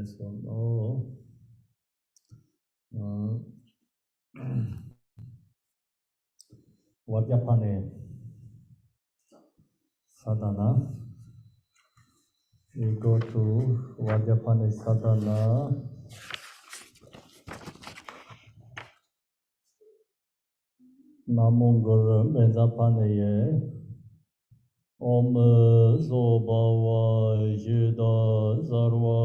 so Vajrapani sadhana. We go to Vajrapani sadhana. Mahamudra Vajrapani Om Sobhava Jida Sarva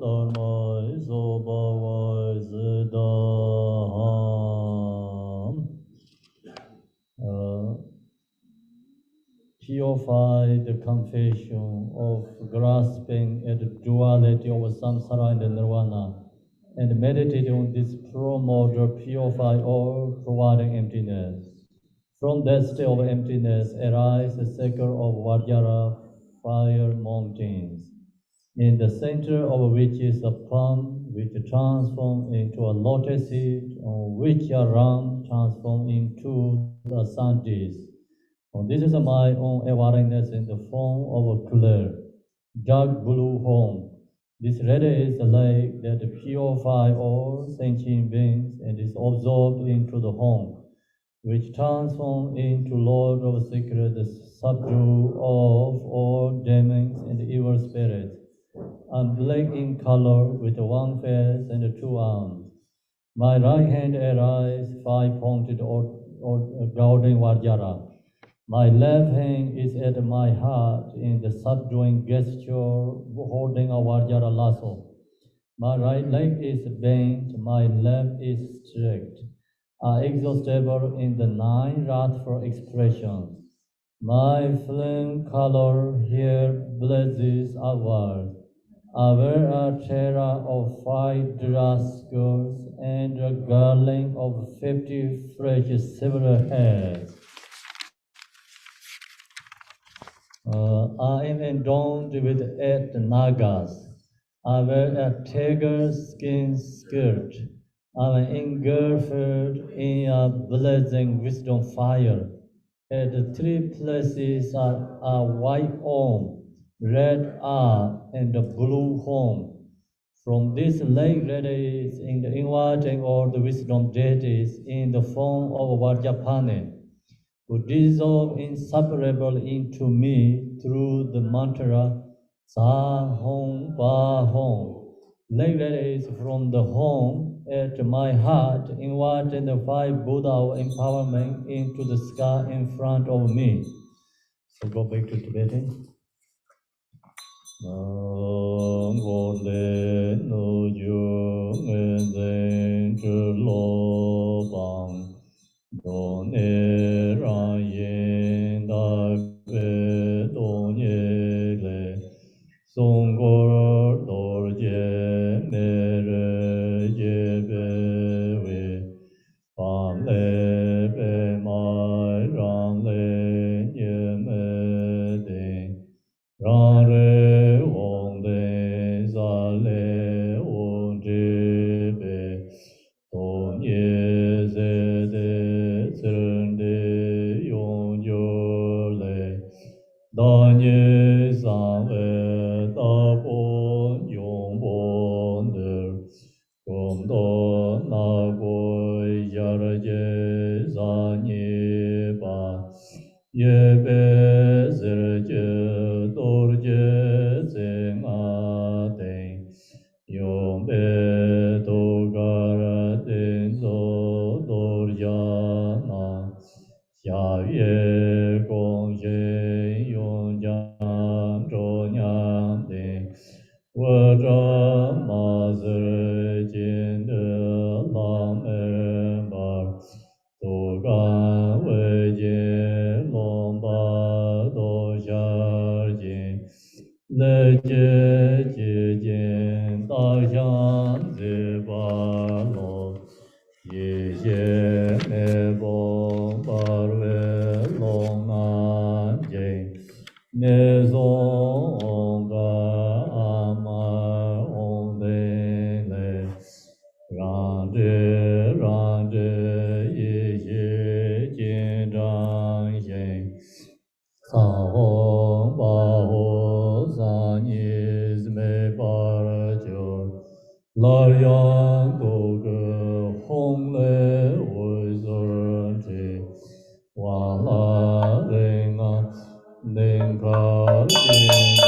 Dharma Sobhava Siddham. Purify the confession of grasping at the duality of samsara and nirvana, and meditate on this promoter, purify all providing emptiness. From that state of emptiness arise the circle of Vajra fire mountains, in the center of which is a palm which transforms into a lotus seed, on which a ram transforms into the sun disk. This is my own awareness in the form of a clear, dark blue home. This red is the light that purifies all sentient beings and is absorbed into the home, which transforms into Lord of Secret, the subdue of all demons and evil spirits, and black in color with one face and two arms. My right hand arises five-pointed golden Vajra. My left hand is at my heart in the subduing gesture, holding a Vajra lasso. My right leg is bent, my left is straight, exhaustible in the nine wrathful expressions. My flame color here blazes upward. I wear a tiara of 5 dress skirts and a garland of 50 fresh silver hairs. I am adorned with 8 nagas. I wear a tiger skin skirt. I am engulfed in a blazing wisdom fire. At 3 places are a white Om, red R, and a blue home. From this light radiates in the inviting all the wisdom deities in the form of Vajrapani, who dissolve inseparable into me through the mantra Sa Hom Ba Hom. Light radiates from the home at my heart, inviting the 5 Buddha of empowerment into the sky in front of me. So go back to Tibetan. Do ne ra yin da ve do nye le song go do je me re je be we pa le be mai rang le nye me de rang re wong de za le wong je be do nye ze de zhen de yong jo le da nye san we da bo yong bo de gom do na go yar je za nye ba ye be zer je dor je zeng a de yong be do gar den zo dor ya na xia yue gong zhen yong jiang zhou niang de wo zhe ma zi jin de lang en ba du gan wei jin long ba do xia jin le jie jie jin da xiang zi ba lo ye xie me bo bar we long an jin ne zong ga ma ong de le ran de ye xie jin zhang yin sa hong ba ho sa ni zi me ba jiu La yang do ge hong le wei zhen ji wang la ring a ning ka jing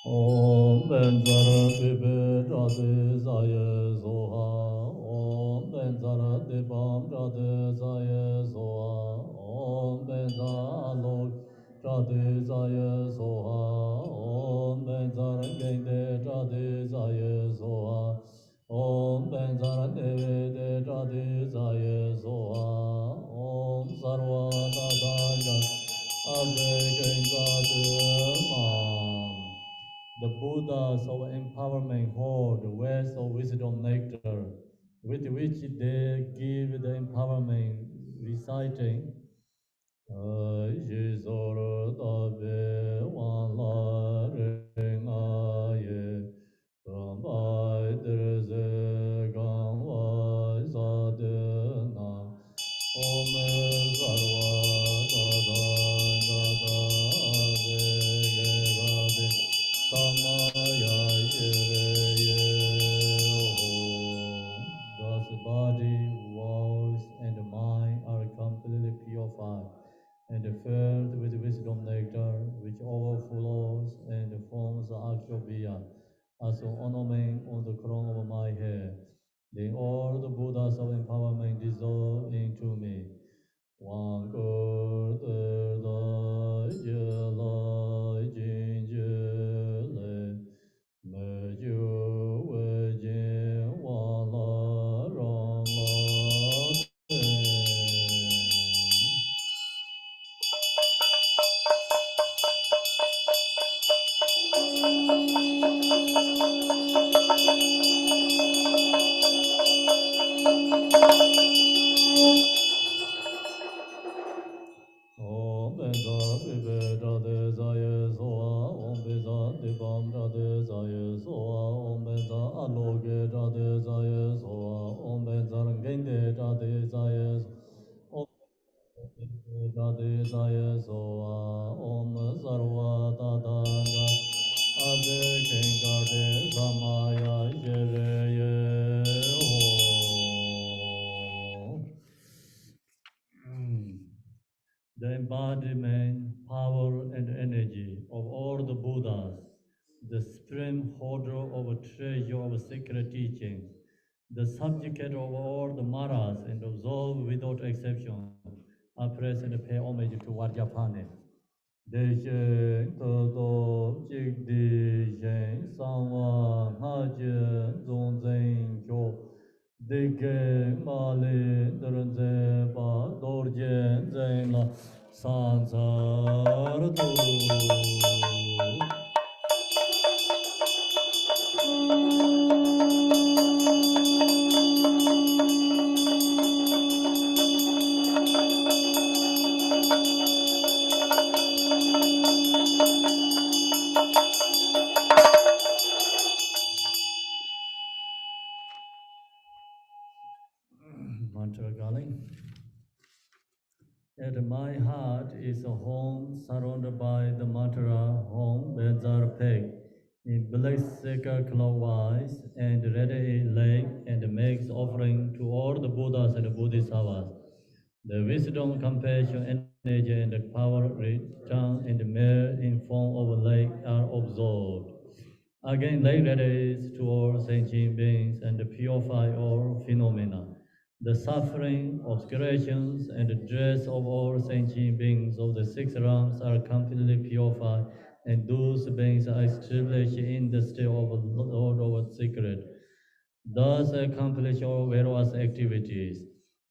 Om ben zara bibe rade zaye zoha. Om ben zara dibam rade zaye zoha. Om ben za alok rade zaye zoha. Om ben zara gende rade zaye zoha. Om ben zara deve de rade zaye zoha. Om sarva dada gat ave genza de mam. The Buddhas of empowerment hold the words of wisdom nectar, with which they give the empowerment, reciting Jizor Tabe Wan La Ring Aye Rambai Derze Gang Wai Zadena Om Sarva Dada Gata Ade Gade Samaya Yere Om. Thus body, voice, and mind are completely purified and filled with wisdom nectar, which overflows and forms the akshobhya as an ornament on the crown of my head. Then all the Buddhas of empowerment dissolve into me. One good lai jin le me ju we jin wa la rong la Om Beza Bibe Rade Zaye Soa Om Beza Dibam Rade Zaye Soa Om Beza Aloge Rade Zaye Soa Om Beza Rangende Rade Zaye Om Rade Zaye Soa Om Sarva Tadanga Ade Kengade Samaya Yere Ye The embodiment, power, and energy of all the Buddhas, the supreme holder of a treasure of sacred teachings, the subject of all the maras and observed without exception, are present and pay homage to Vajrapani. Deshe Toto Chikdi Shen Sangwa Haje Zonzen Kyo Dike Mali Drenze Ba Dorje Zen La Sansar Tu. Mantra Galing. At my heart is a home surrounded by the mantra Home Bezar Peg in black circle clockwise and ready leg and makes offering to all the Buddhas and Bodhisattvas. The wisdom, compassion, energy, and the power return and mere in form of a lake are absorbed. Again, like that is to all sentient beings and purify all phenomena. The suffering, obscurations, and the dress of all sentient beings of the six realms are completely purified, and those beings are established in the state of Lord of Secret. Thus accomplish all various activities.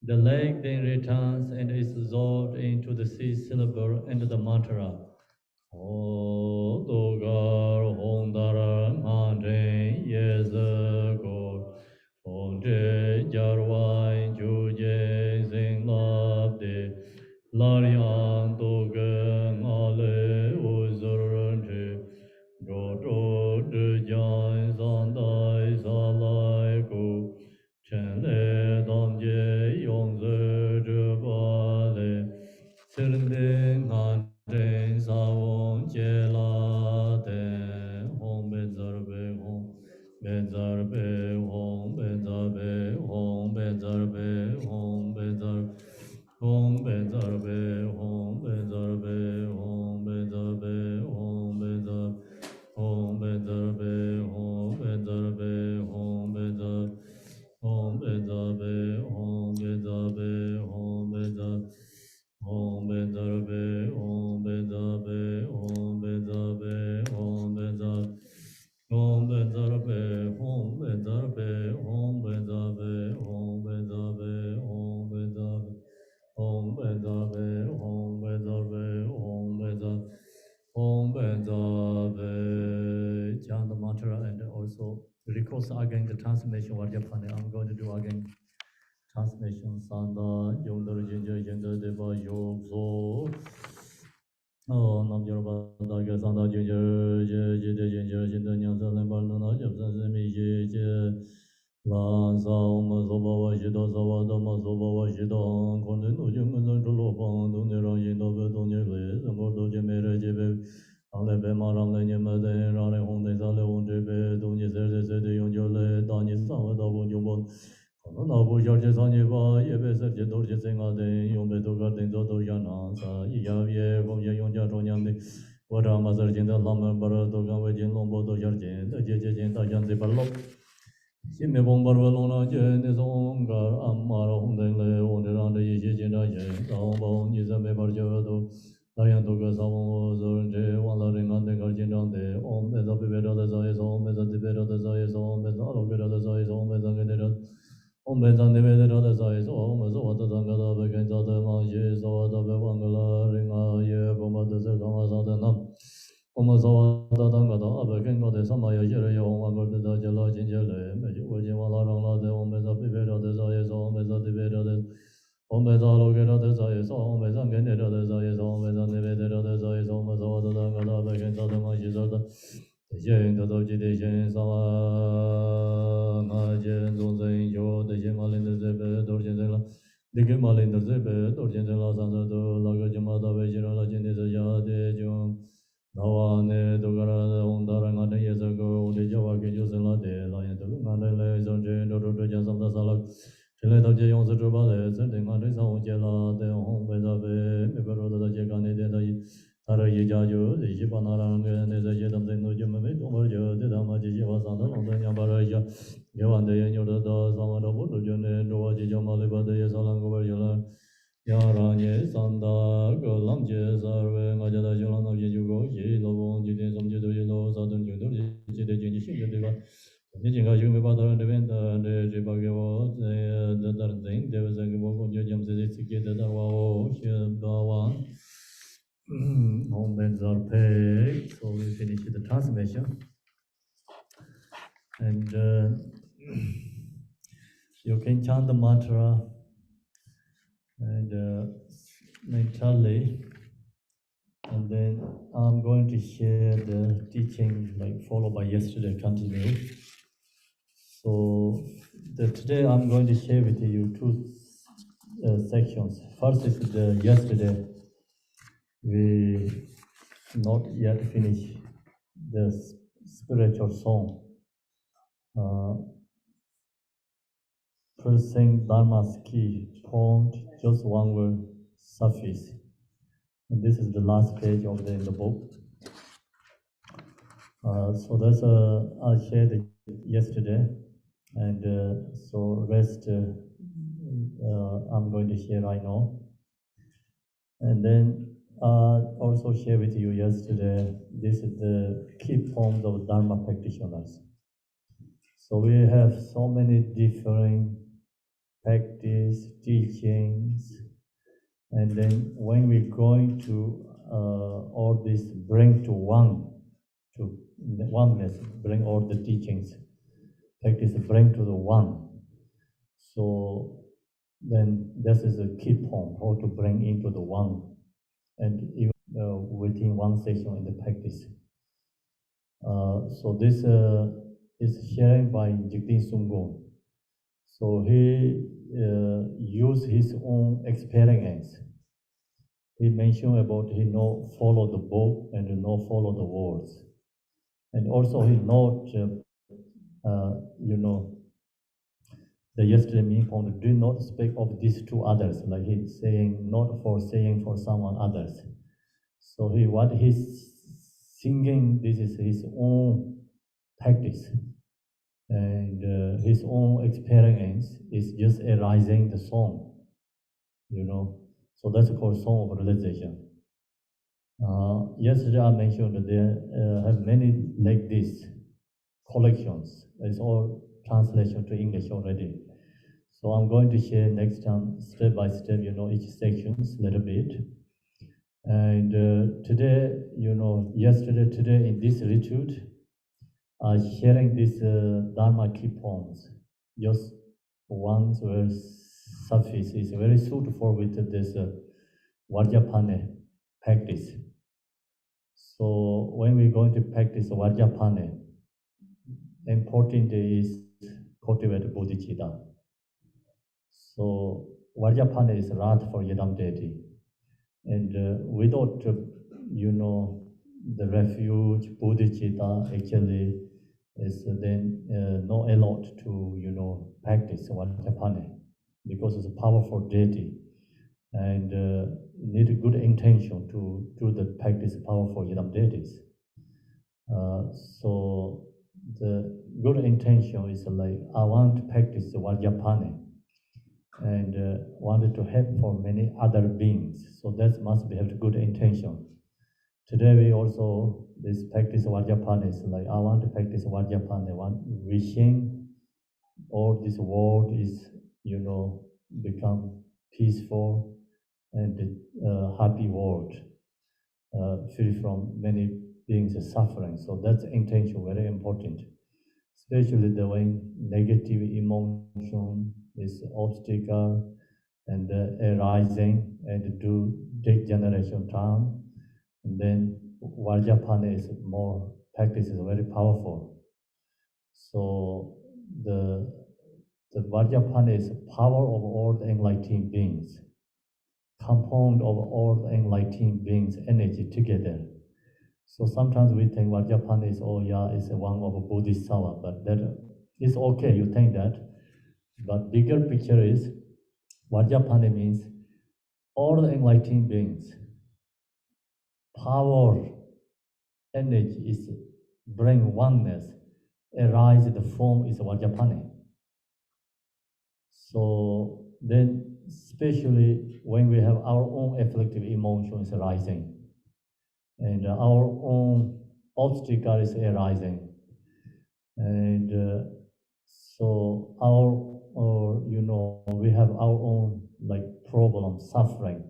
The lake then returns and is absorbed into the sea syllable and the mantra. Otogar Hondara Mande Yezagor Onde Jarwai Juje Zingla Larian Dogen Ale Uzuranji Jodo De Jan Zandai Zalai Gu Chen Le Dam Je Yong Zi Zhi Ba Le Sir Ding Han Ding Sa Wong Jie La De Hong Be Zar Be Hong Be Zar Be Hong Be Zar Be Hong Be Zar Be Hong Be Zar Hong Be Zar Be Hong Be Zar Be Hong Be Zar Be Hong Be Zar Hong Be Zar Be Hong Be Zar Be Hong Be Zar Hong Be Zar Be Hong Be Zar Be Hong Be Zar Hong Be Zar Be Hong Be Zar Be Hong Be Zar Be Hong Be Zar Hong Be Zar Be Hong Be Zar Be Hong Be Zar Be Hong Be Zar Be Hong Be Zar Be Hong Be Zar Be Hong Be Zar Be Hong Be Zar Hong Be Zar Be chant the mantra and also request again the translation Vajrapani. I'm going to do again translation Sanda Yondar Jinja Jinja Deva Yog Zo Nam Yorba Daga Sanda Jinja Jinja Jinja Jinja Nyasa Lembar Luna Japsa Semi Jinja Lan Sa Oma Soba Wa Shida Sawa Dama Soba Wa Shida Konde Nuji Munzan Chulo Pang Dungi Rang Yin Dobe Dungi Le Sambo Doji Mere Jebe Ale Be Ma Ram Le Nye Ma De Ra Le Hong De Sa Le Hong Jebe Dungi Ser De Se De Yong Jo Le Da Ni Sa Wa Da Bong Jong Bon Na Bu Jar Je Sa Nye Ba Ye Be Ser Je Dor Je Se Nga De Yong Be Do Gar Den Do Do Ya Na Sa Yi Ya Ye Bong Ye Yong Ja Chong Nyam De Wa Ra Ma Ser Jin Da Lam Ma Ba Ra Do Gan We Jin Long Bo Do Jar Jin Da Je Je Jin Da Yan Ze Ba Lo Xin Me Bong Bar Wa Long Na Je Ne Song Gar Am Ma Ra Hong Den Le Wong De Ran De Yi Xie Jin Da Ye Da Hong Ba Hong Ni Sa Me Bar Je Ra Do La Yan Do Ga Sa Wong Wo Zo Ren Je Wang La Ren An De Gar Jin Dang De Om Me Za Pi Be Ra De Za Ye So Om Me Za Ti Be Ra De Za Ye So Om Me Za Lo Ge Ra De Za Ye So Om Me Za Ge De Ra Om Me Za Ne Be De Ra De Za Ye So Om Me Zo Wa Da Zang Ga Da Be Gen Za De Ma Ye So Wa Da Be Wang Ga La Ren A Ye Bo Ma De Se Ka Ma Sa De Nam Om Zo Wa Da Dang Ga Da A Be Gen Ga De Sa Ma Ye Ye Re Ye Om Wa Ga De Da Je La Jin Je Le Me Ji Wo Jin Wa La Rang La De Om Me Za Pi Be Ra De Za Ye So Om Me Za Ti Be Ra De Om Me Za Lo Ge Ra De Za Ye So Om Me Za Gen De Ra De Za Ye So Om Me Za Ne Be De Ra De Za Ye So Om Me Zo Wa Da Dang Ga Da Be Gen Za De Ma Shi Za Da Yen Da Do Ji De Shen Sa Ma Ma Jen Zong Zen Yo De Shen Ma Lin De Ze Be Dor Jen Zen La De Ge Ma Lin De Ze Be Dor Jen Zen La San Ze Do La Ge Jen Ma Da Be Jin Ra La Jin De Ze Ya De Jung Na Wa Ne Do Ga Ra De Hong Da Ra Nga De Ye Se Go De Ja Wa Ge Jo Sen La De La Yen De Lu Nga De Le Zong Jen Do Do Do Jen Sam Da Sa La Chen Le Da Jie Yong Se Zhe Ba Le Zen De Nga De Sa Hong Jie La De Hong Be Da Be Me Be Ro Da Da Jie Ga Ne De Da Yi Tara Yi Jia Ju De Yi Ba Na Ra Ge Ne Ze Jie Dam Zen Nu Ju Me Me Dong Ba Je De Da Ma Ji Ji Wa San Da Long De Nyam Ba Ra Ya Ye Wan De Ye Nyo De Da Sa Ma Da Bu Du Ju Ne Do Wa Ji Jiao Ma Le Ba De Ye Sa Lang Go Ba Je La Ya Ra Nye San Da Ge Lam Je Sa Rue Ma Jia Da Ju Lang Na Ye Ju Go Yi Lo Bong Ji Den Som Je Do Yi Lo Sa Dun Ju Do Ji Ji De Jin Ji Xin Je De Ba Ni Jin Ga Ju Me Ba Da Ran De Ben Da De Ji Ba Ge Wo Ze De Da Ren Zeng De Wa Zeng Ge Bo Gong Je Jiam Se De Si Ge De Da Wa Wo Xue Ba Wan Hong Ben Zar Pei. So we finish the translation. And you can chant the mantra and mentally. And then I'm going to share the teaching like followed by yesterday, continue. So today I'm going to share with you two sections. First is the yesterday. We not yet finished the spiritual song. First sing Dharma's key, point, just one word, suffice. And this is the last page of the book. So that's I shared it yesterday, and so rest I'm going to share right now. And then also share with you yesterday. This is the key poems of Dharma practitioners. So we have so many different practice, teachings, and then when we're going to all this bring to oneness, bring all the teachings, practice bring to the one. So then this is a key point, how to bring into the one, and even within one session in the practice. So this is sharing by Jigdin Sunggung. So he used his own experience. He mentioned about he not follow the book and not follow the words, and also he not the yesterday mean point, do not speak of this to others, like he's saying, not for saying for someone others. So what he's singing, this is his own practice, and his own experience is just arising the song, So that's called song of realization. Yesterday I mentioned that there have many like this collections. It's all translation to English already. So I'm going to share next time, step by step, each sections a little bit. And today, yesterday, today in this retreat, sharing these Dharma key poems. Just ones were suffice is very suitable with this Vajrapani practice. So when we're going to practice Vajrapani, important is cultivate bodhicitta. So Vajrapani is Rath for Yidam deity. And without, the refuge, bodhicitta actually is then not allowed to, practice Vajrapani because it's a powerful deity. And need a good intention to do the practice powerful Yidam deities. So the good intention is like, I want to practice Vajrapani and wanted to help for many other beings. So that must be have a good intention. Today we also, this practice Vajrapani is like, I want to practice Vajrapani, wishing all this world is, become peaceful and happy world, free from many beings suffering. So that's intention, very important. Especially the way negative emotion is obstacle and arising and do degeneration time. And then Vajrapani is more, practice is very powerful. So the Vajrapani is power of all the enlightened beings, compound of all the enlightened beings' energy together. So sometimes we think Vajrapani is, is one of a Bodhisattva, but that is okay, you think that. But bigger picture is, Vajrapani means all the enlightened beings, power, energy is bring oneness, arise the form is Vajrapani. So then, especially when we have our own afflictive emotions arising, and our own obstacle is arising, and so we have our own like problem, suffering,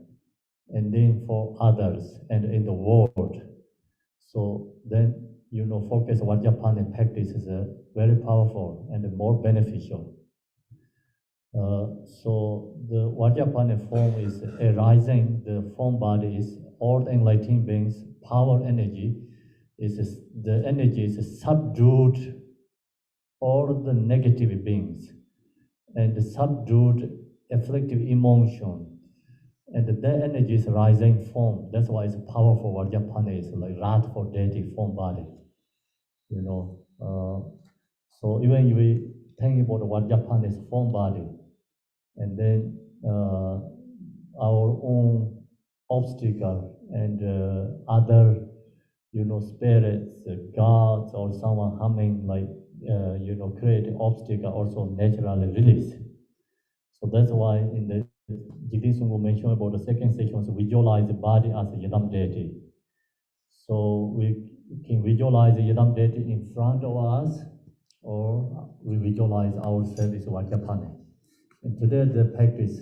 and then for others and in the world. So then, focus Vajrapani practice is very powerful and more beneficial. So the Vajrapani form is arising, the form body is all the enlightened beings, power energy, the energy is subdued all the negative beings and subdued afflictive emotion. And that energy is rising form. That's why it's powerful. Vajrapani is like Rath for deity form body. So even if we think about Vajrapani's form body, and then our own obstacle and other, spirits, gods, or someone humming like, create obstacle also naturally release. So that's why in the Jigdin Sunggu mentioned about the second section, so visualize the body as a Yidam deity. So we can visualize the Yidam deity in front of us, or we visualize ourselves as Vajrapani. And today the practice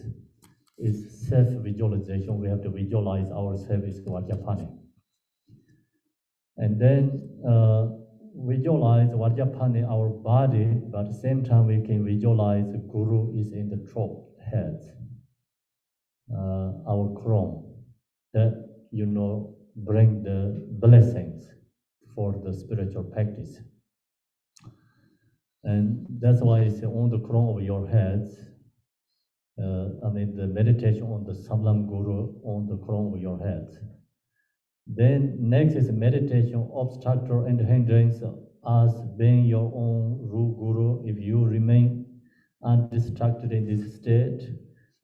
is self-visualization. We have to visualize ourselves as Vajrapani. And then visualize Vajrapani, our body, but at the same time we can visualize the Guru is in the throat, heads, our crown, that, bring the blessings for the spiritual practice. And that's why it's on the crown of your heads. The meditation on the Samlam Guru on the crown of your heads. Then next is meditation, obstructor and hindrance as being your own Ru Guru. If you remain undistracted in this state,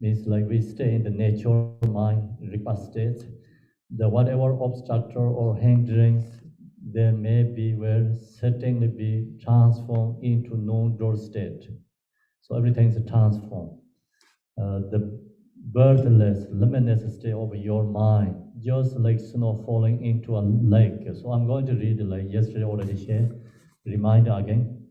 means like we stay in the nature mind, Ripa state, the whatever obstructor or hindrance there may be will certainly be transformed into non-door state. So everything is transformed. The birthless, limitless state of your mind, just like snow falling into a lake. So I'm going to read like yesterday already shared, reminder again.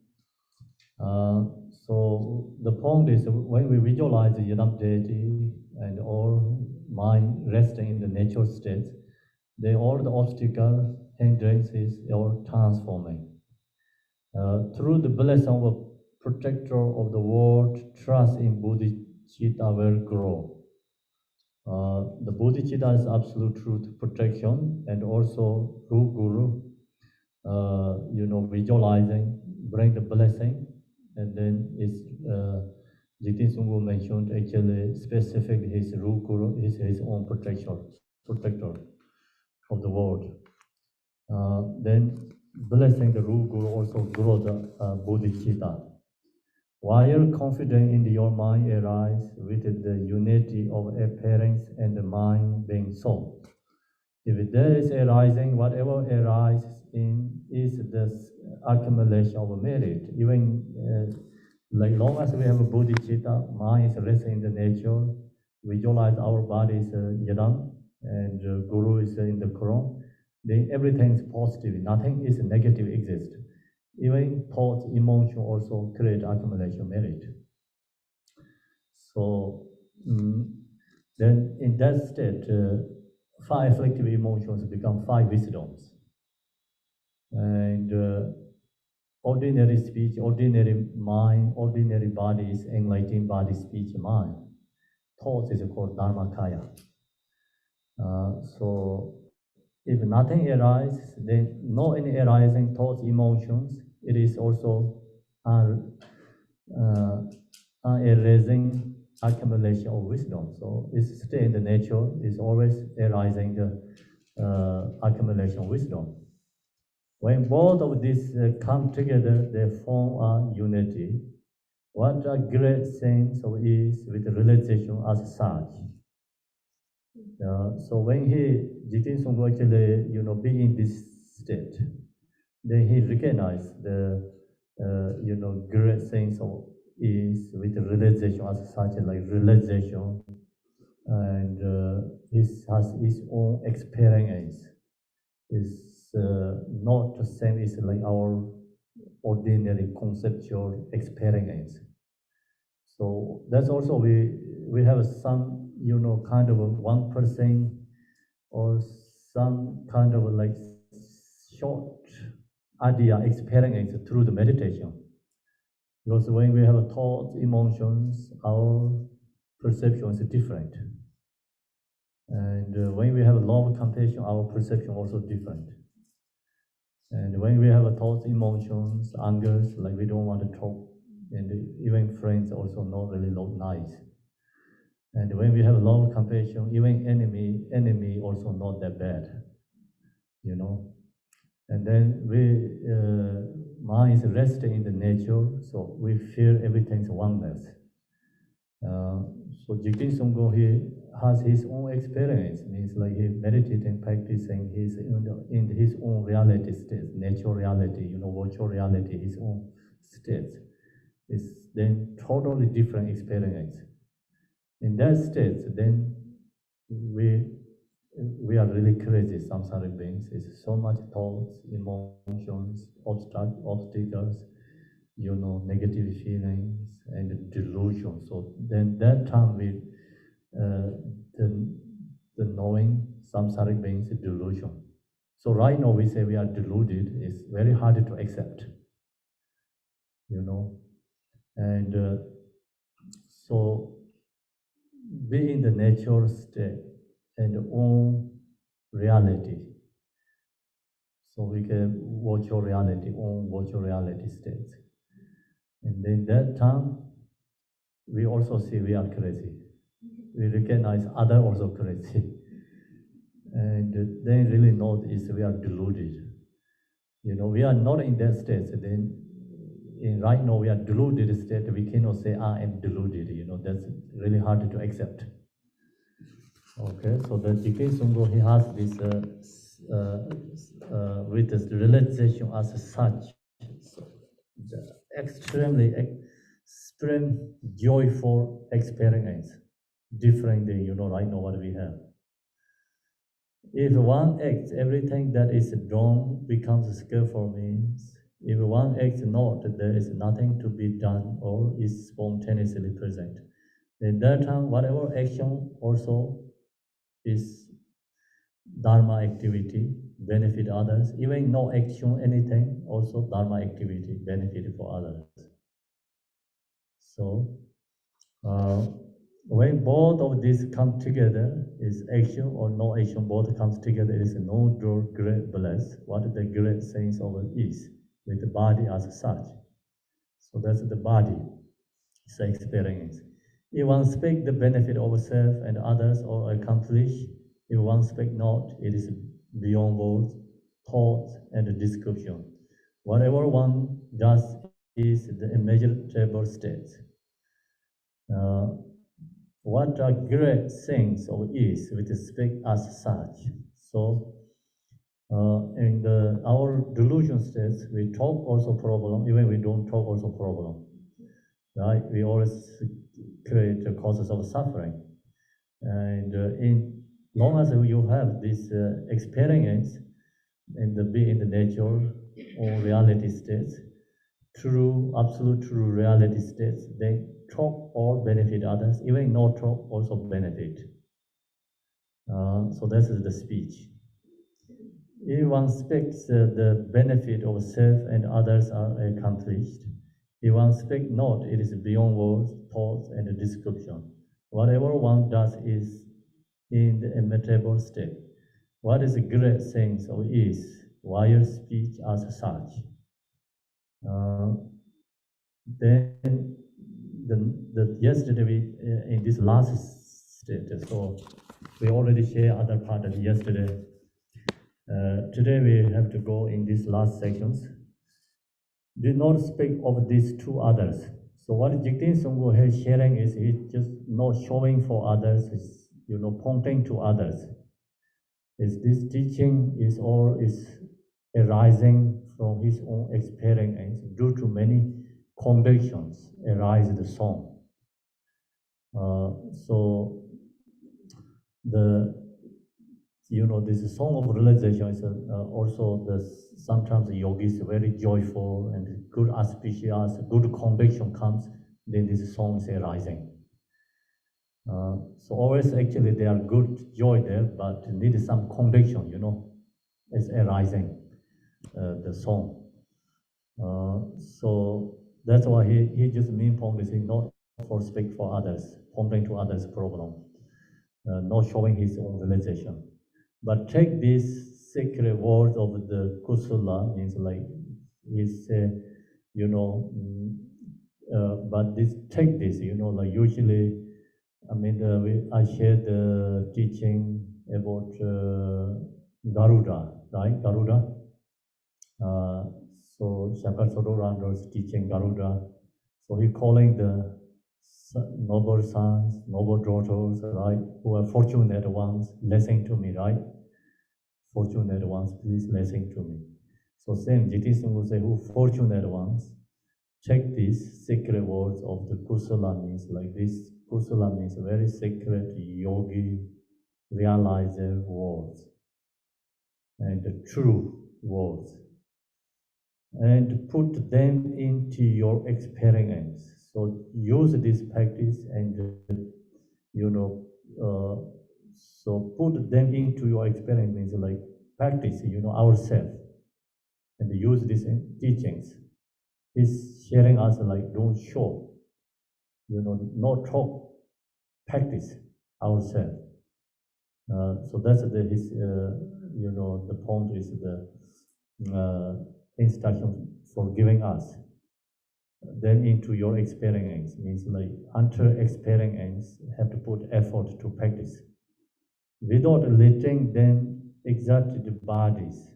So the point is when we visualize the Yadam deity and all mind resting in the natural state, then all the obstacles, hindrances are transforming. Through the blessing of a protector of the world, trust in bodhicitta will grow. The bodhicitta is absolute truth protection, and also through guru, visualizing, bring the blessing, and then is Jitin Sunggu mentioned actually specific his Ru Guru is his own protector of the world. Then blessing the Ru Guru also grow the bodhicitta. While confident in your mind arise with the unity of appearance and the mind being so. If there is arising, whatever arises in is the accumulation of merit. Even like long as we have a bodhicitta, mind is resting in the nature, visualize our body is yadam, and guru is in the crown, then everything is positive, nothing is negative exist. Even thoughts, emotion also create accumulation merit. So then in that state, 5 afflictive emotions become 5 wisdoms. And ordinary speech, ordinary mind, ordinary body is enlightened body, speech, mind. Thoughts is called dharmakaya. So if nothing arises, then no any arising thoughts, emotions, it is also arising accumulation of wisdom. So it's stay in the nature, is always arising the accumulation of wisdom. When both of these come together, they form a unity. What a great sense of ease with realization as such. So when Jitin Sunggu actually, be in this state, then he recognized the, great sense of ease with realization as such, like realization, and he has his own experience. Is not the same as like our ordinary conceptual experience. So that's also we have some kind of a 1% or some kind of like short idea experience through the meditation. Because when we have thoughts, emotions, our perception is different. And when we have love, compassion, our perception also different. And when we have thoughts, emotions, angers, like we don't want to talk, and even friends also not really look nice. And when we have love, compassion, even enemy also not that bad, And then mind is resting in the nature, so we feel everything's oneness. So Jigten Sunggu, he has his own experience, means like he meditating, practicing in his own reality state, natural reality, virtual reality, his own state. It's then totally different experience. In that state, then we are really crazy, samsaric beings. It's so much thoughts, emotions, obstacles, negative feelings and delusion. So then that time the knowing samsaric beings is delusion. So right now we say we are deluded. It's very hard to accept, And so be in the natural state and own reality. So we can watch your reality, own watch your reality states. And then that time, we also see we are crazy. We recognize other also crazy. And then really notice we are deluded. We are not in that state. Then right now we are deluded state. We cannot say I am deluded. That's really hard to accept. Okay, so the Jigten Sungho, he has this with this realization as such, so the extremely extreme joyful experience, different than right now what we have. If one acts, everything that is wrong becomes skillful means. If one acts not, there is nothing to be done or is spontaneously present. In that time, whatever action also is dharma activity, benefit others. Even no action, anything, also dharma activity, benefit for others. So, when both of these come together, is action or no action, both comes together, it is no great bliss. What the great sense of it is, with the body as such. So that's the body, it's the experience. If one speak the benefit of self and others or accomplish, if one speak not, it is beyond words, thought, and description. Whatever one does is the immeasurable state. What are great things of is, which speak as such. So, in our delusion states, we talk also problem, even we don't talk also problem. Right? We always create causes of suffering. And in long as you have this experience and be in the nature or reality states, true, absolute true reality states, they talk or benefit others, even no talk also benefit. So this is the speech. If one speaks, the benefit of self and others are accomplished. If one speaks not, it is beyond words, thoughts, and description. Whatever one does is in the immutable state. What is a great sense of is, wire speech as such. Then yesterday we in this last state, so we already share other part of yesterday. Today we have to go in these last sections. Did not speak of these two others. So what Jigten Sungho is sharing is he's just not showing for others, he's, pointing to others. Is this teaching is arising from his own experience due to many convictions arise the song. So this song of realization is also sometimes the yogi is very joyful and good auspicious, good conviction comes, then this song is arising. So always actually there are good joy there, but need some conviction, is arising, the song. So that's why he just mean practicing not for speak for others, pointing to others' problem, not showing his own realization. But take this sacred words of the kusala, means like is but take this, like usually, I mean, I shared the teaching about Garuda, right? Garuda. So Shankar Sodorand's teaching Garuda. So he calling the noble sons, noble daughters, right, who are fortunate ones, listen to me, right? Fortunate ones, please listen to me. So same, Jigten Sungho say, who fortunate ones, check these sacred words of the kusala means like this. Kusala means very sacred yogi realizer words and the true words, and put them into your experience. So use this practice and so put them into your experience means like practice ourselves and use these teachings. He's sharing us like don't show, not talk, practice. ourselves. So that's his, the point is the instruction for giving us. Then into your experience means like until experience have to put effort to practice without letting them exert the bodies.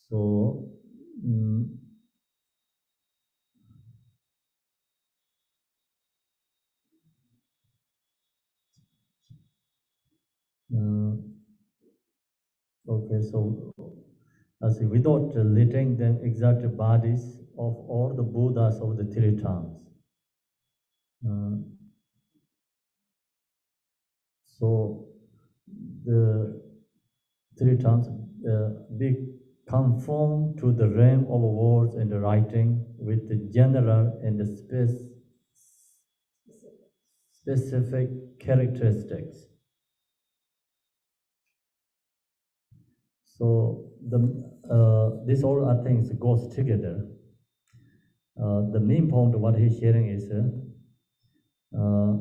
So mm, uh, okay, so as without letting them exert the bodies of all the Buddhas of the three tongues. Uh, so the three tongues be conform to the realm of words and writing with the general and the specific characteristics. So this all are things goes together. The main point of what he's sharing is uh,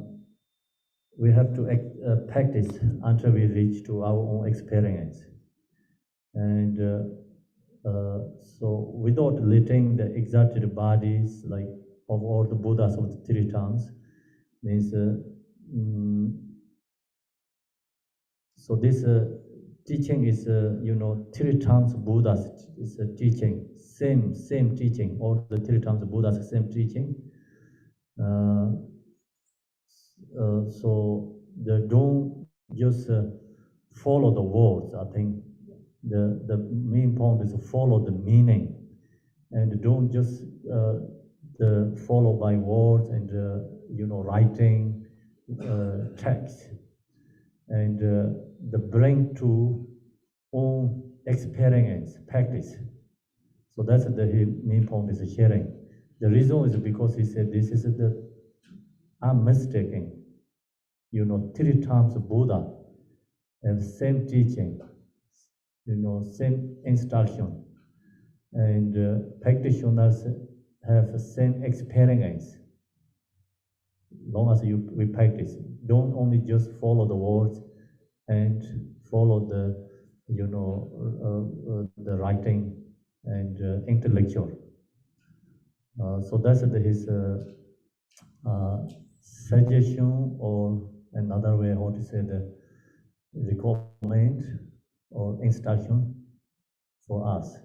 we have to practice until we reach to our own experience. And so without letting the exalted bodies like of all the Buddhas of the three tongues, means mm, so this teaching is three tongues Buddhas is a teaching, same teaching, all the three tongues Buddhas same teaching. Uh, so don't just follow the words. I think the main point is to follow the meaning, and don't just the follow by words and writing text, and the bring to own experience practice. So that's the main point is sharing. The reason is because he said this is the I'm mistaken. Three times Buddha have same teaching, same instruction, and practitioners have the same experience. Long as we practice, don't only just follow the words and follow the, the writing and intellectual. So that's his suggestion, or another way how to say the recommend or instruction for us.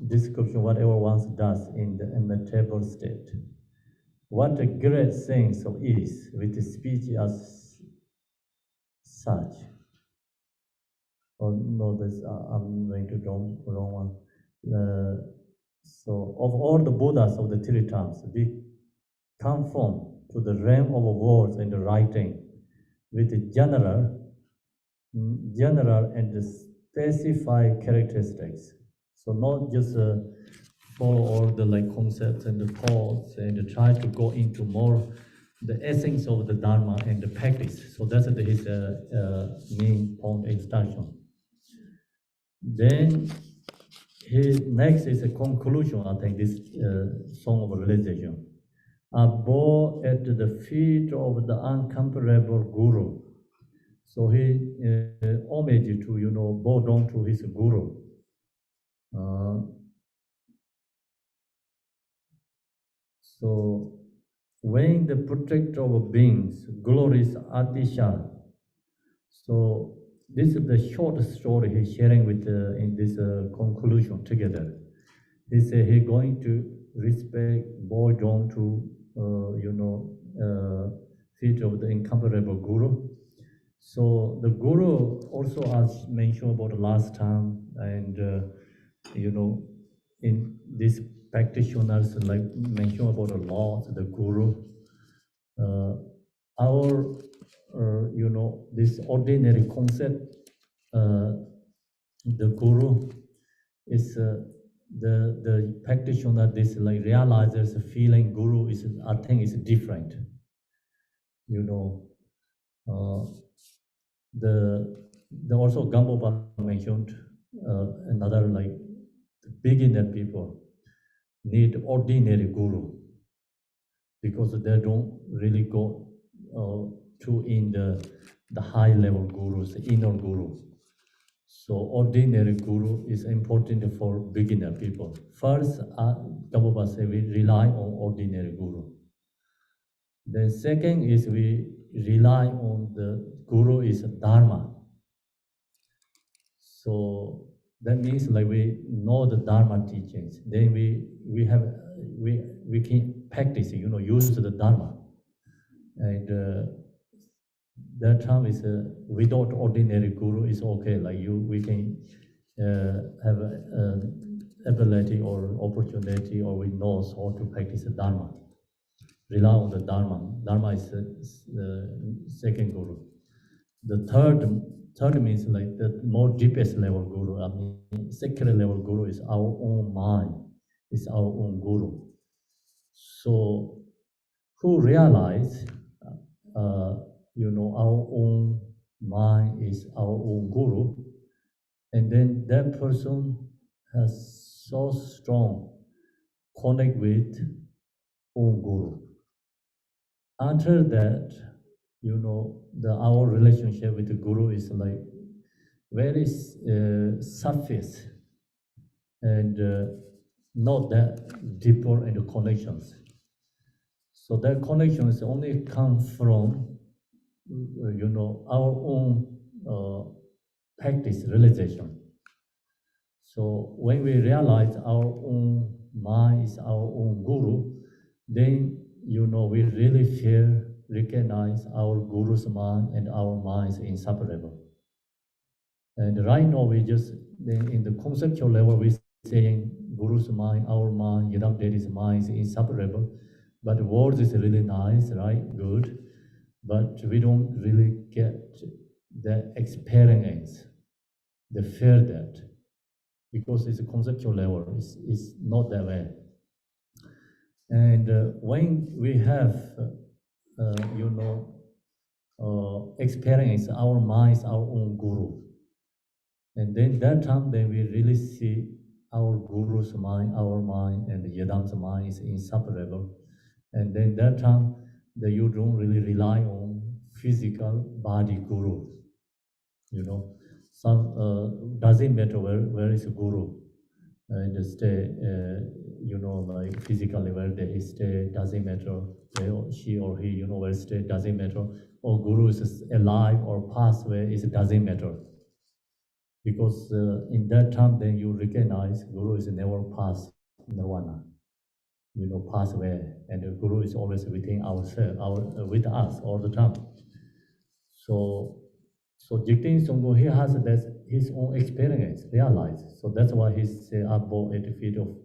Description, whatever one does in the immaterial state. What a great thing so is with the speech as such. Oh no, this I'm going to wrong one. So of all the Buddhas of the three tongues, we conform to the realm of words and writing with the general and the specified characteristics. So not just follow all the like concepts and the thoughts and try to go into more the essence of the Dharma and the practice. So that's his main point instruction. Then his next is a conclusion. I think this song of realization. I bow at the feet of the incomparable Guru. So he homage to bow down to his Guru. So when the protector of beings, glorious Atisha. So this is the short story he's sharing with in this conclusion together. He said he's going to respect, bow down to feet of the incomparable Guru. So the Guru also, as mentioned about last time, and in this practitioners like mentioned about the laws, the Guru, our this ordinary concept, the Guru is the practitioner. This like realizes the feeling Guru is, I think, is different. The also Gambopa mentioned another like the beginner people need ordinary Guru because they don't really go in the high level gurus, the inner guru. So ordinary guru is important for beginner people. First, Prabhupada say we rely on ordinary guru. The second is we rely on the guru is dharma. So that means like we know the dharma teachings. Then we can practice, use the dharma. And that time is without ordinary guru is okay. Like we can have ability or opportunity, or we know how to practice the dharma. Rely on the dharma. Dharma is the second guru. The third means like the more deepest level guru. I mean, second level guru is our own mind, is our own guru. So who realize, our own mind is our own guru, and then that person has so strong connect with own guru. After that, our relationship with the guru is like very surface and not that deeper into connections. So that connections only come from, our own practice realization. So when we realize our own mind is our own guru, then we really feel, recognize our guru's mind and our mind is inseparable. And right now we just in the conceptual level we saying guru's mind, our mind, Yidam Dedi's mind is inseparable. But the words is really nice, right? Good. But we don't really get the experience, the feel that, because it's a conceptual level, it's not that way. And when we have, experience our minds, our own guru, and then that time, then we really see our guru's mind, our mind, and the Yadam's mind is inseparable. And then that time, that you don't really rely on physical body guru. Some doesn't matter where is a guru, and stay, like physically where they stay doesn't matter. She or he, where stay doesn't matter. Or guru is alive or passed away, it doesn't matter. Because in that time, then you recognize guru is never past nirvana, pass away, and the guru is always within with us all the time. So Jigten Songbo, he has his own experience, realized. So that's why he's above 80 feet of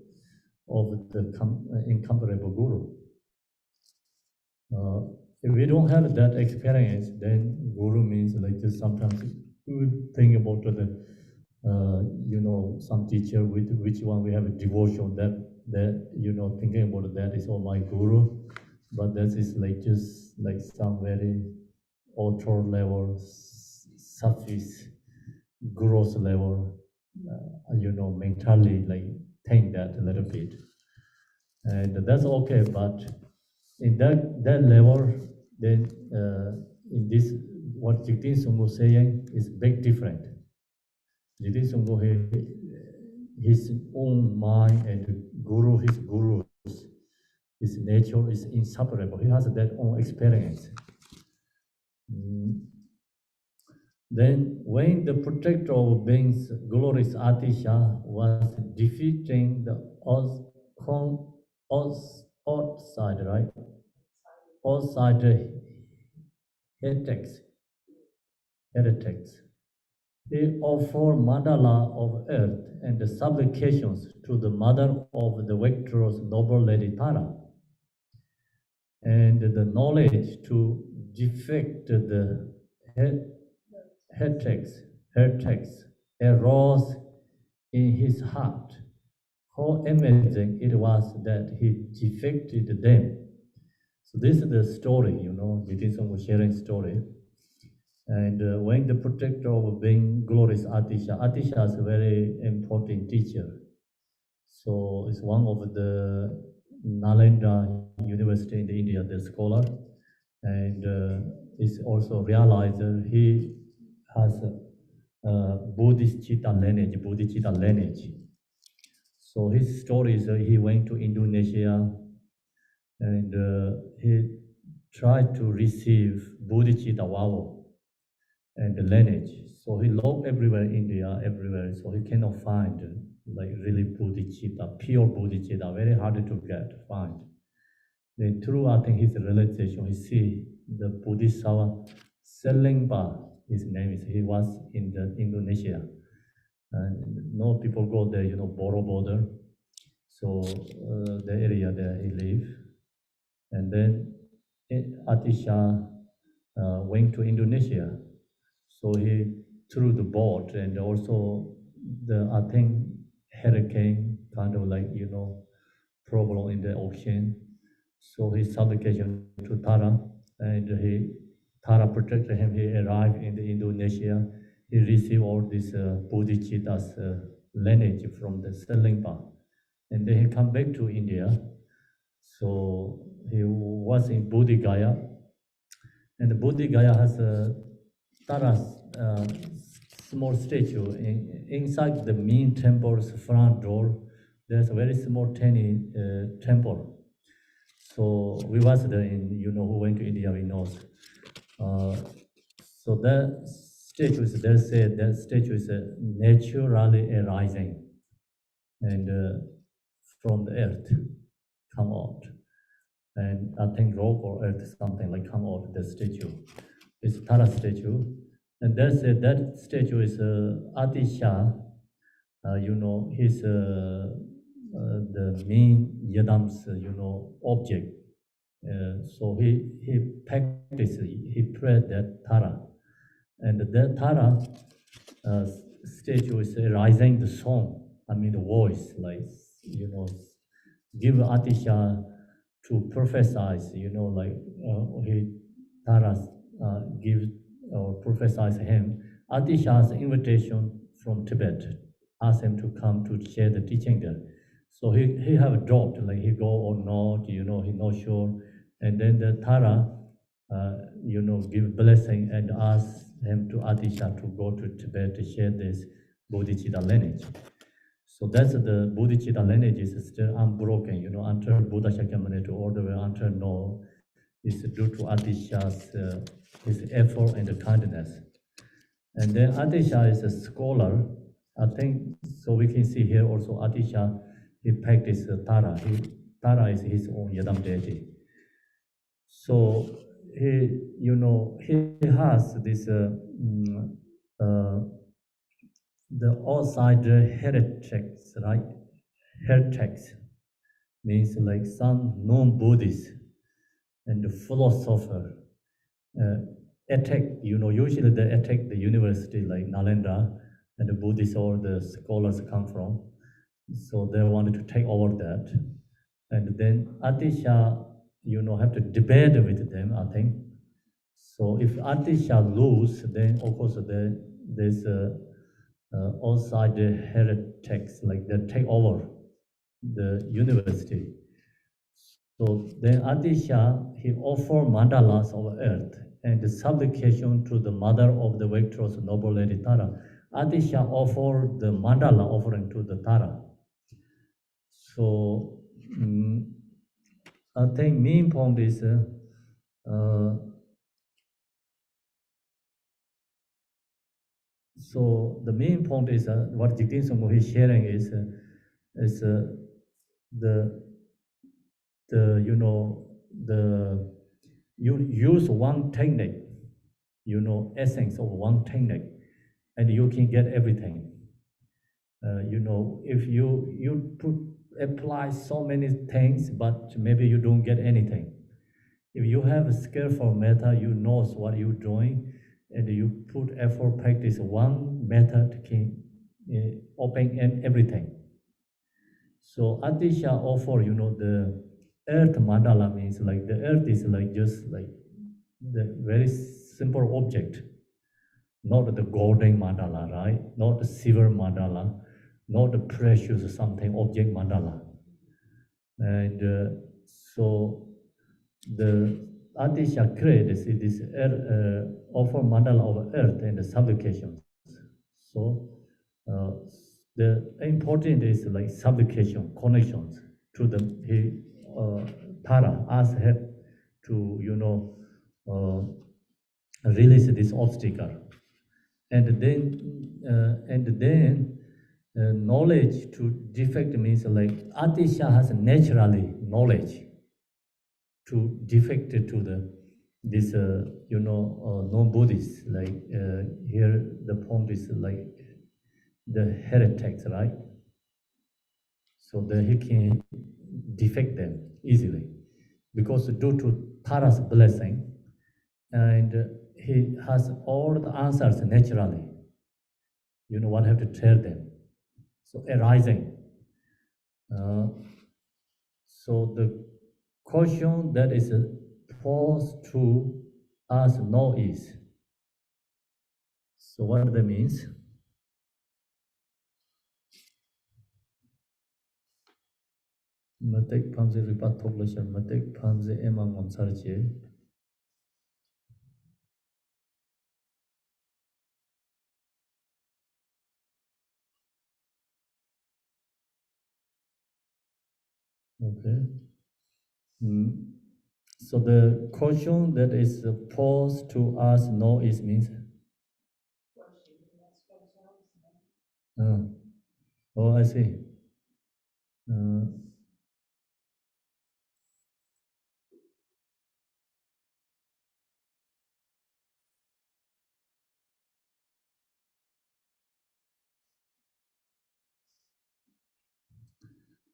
the incomparable guru. If we don't have that experience, then guru means like just sometimes we think about some teacher with which one we have a devotion that thinking about that is all my guru, but that is like just like some very author level, surface, gross level, mentally like think that a little bit, and that's okay. But in that level, then in this what Jigten Songbo saying is big different. Jigten Songbo, his own mind and his gurus, his nature is inseparable. He has that own experience. Then when the protector of beings, glorious Atisha, was defeating the outside, right? Outside heretics, they offer mandala of earth and the supplications to the mother of the victorious noble Lady Tara. And the knowledge to defeat the heretics arose in his heart. How amazing it was that he defeated them. So this is the story, Jigten Songbo sharing story. And when the protector of being glorious Atisha is a very important teacher. So it's one of the Nalanda University in India, the scholar. and is also realized he has Buddhist lineage. So his story is he went to Indonesia and he tried to receive Bodhicitta vow and the lineage. So he looked everywhere, India, everywhere. So he cannot find like really Bodhicitta, pure Bodhicitta, very hard to find. Then through I think his realization, he see the Bodhisattva Selengpa, his name is, he was in the Indonesia. And no people go there, Boro border. So the area there he live. And then Atisha went to Indonesia. So he threw the boat and also the, I think, hurricane kind of like, problem in the ocean. So his supplication to Tara and Tara protected him. He arrived in the Indonesia. He received all these bodhicittas lineage from the Selingpa. And then he come back to India. So he was in Bodhigaya, and the Bodhigaya has a Tara's small statue. Inside the main temple's front door, there's a very small, tiny temple. So we was there, who went to India, we know. So that statue is, they say that statue is naturally arising, and from the earth come out. And I think rock or earth something like come out of the statue. It's Tara statue. And that statue is Atisha, he's the main Yadam's, object. So he practiced, he prayed that Tara. And that Tara statue is rising the song, the voice, like, give Atisha to prophesy, like he Tara give or prophesies him. Atisha's invitation from Tibet asked him to come to share the teaching there. So he have a doubt, like he go or not, he not sure. And then the Tara, give blessing and ask him to Atisha to go to Tibet to share this Bodhicitta lineage. So that's the Bodhicitta lineage is still unbroken, until Buddha Shakyamuni to all the way until now, is due to Atisha's his effort and kindness. And then Atisha is a scholar. I think so. We can see here also Atisha. He practiced Tara. Tara is his own Yadam deity. So he has this the outside heretics, right? Heretics means like some non-Buddhist and the philosopher attack, usually they attack the university like Nalanda and the Buddhists or the scholars come from. So they wanted to take over that. And then Atisha, have to debate with them, I think. So if Atisha lose, then of course there's outside the heretics, like they take over the university. So then Atisha, he offered mandalas of earth and the supplication to the mother of the victorious noble lady Tara. Atisha offered the mandala offering to the Tara. So I think main point is so the main point is what Jigdeen Sangho is sharing is you use one technique, essence of one technique, and you can get everything. If you apply so many things, but maybe you don't get anything. If you have a skillful method, you know what you're doing, and you put effort, practice one method can open everything. So Atisha offer, the earth mandala means like the earth is like just like the very simple object, not the golden mandala, right? Not the silver mandala, not the precious something object mandala. And so the Atisha creates this offer mandala of earth and the supplications. So uh, the important is like supplication, connections to the Tara, as help to release this obstacle, and then knowledge to defect means like Atisha has naturally knowledge to defect to the this non-Buddhists, like here the point is like the heretics, right? So that he can defect them easily because due to Tara's blessing, and he has all the answers naturally. One have to tell them. So arising. Uh, so the question that is posed to us now is. So what that means? Matek pamze ripat population, matek pamze emang mamsarche. Okay. So the question that is posed to us now is means. Uh, oh, I see. Uh,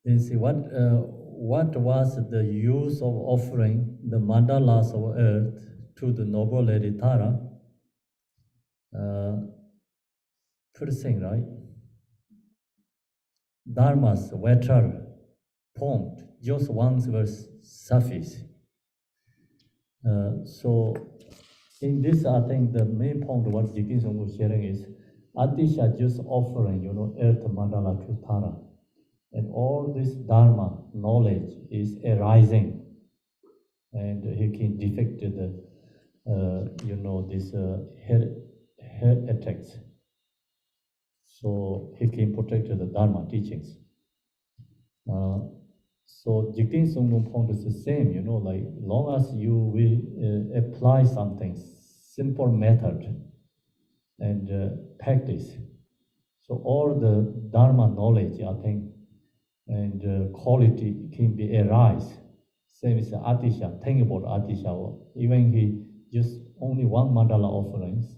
then see what was the use of offering the mandalas of earth to the noble Lady Tara? First thing, right? Dharmas, water, pond, just once was suffice. So in this, I think the main point what Jikin Song was sharing is Atisha just offering, earth mandala to Tara. And all this Dharma knowledge is arising, and he can defect the, this head attacks. So he can protect the Dharma teachings. So Jigten Sungum point is the same, like long as you will apply something, simple method and practice. So all the Dharma knowledge, I think, and quality can be arise. Same as Atisha, think about Atisha. Even he just only one mandala offerings,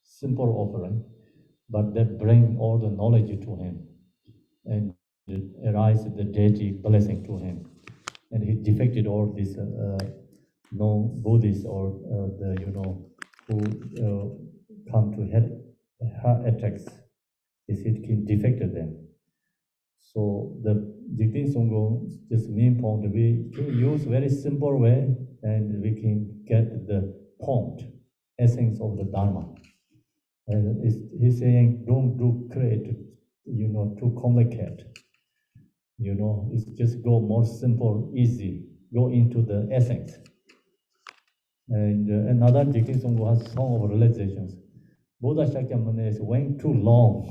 simple offering, but that bring all the knowledge to him and arise the deity blessing to him. And he defected all these no-Buddhists or who come to her attacks. He defected them. So the Jigten Songgo, just main point, we use very simple way and we can get the point, essence of the Dharma. And he's saying, don't do create, too complicated. It's just go more simple, easy, go into the essence. And another Jigten Songgo has Song of Realizations. Buddha Shakyamuni is went too long.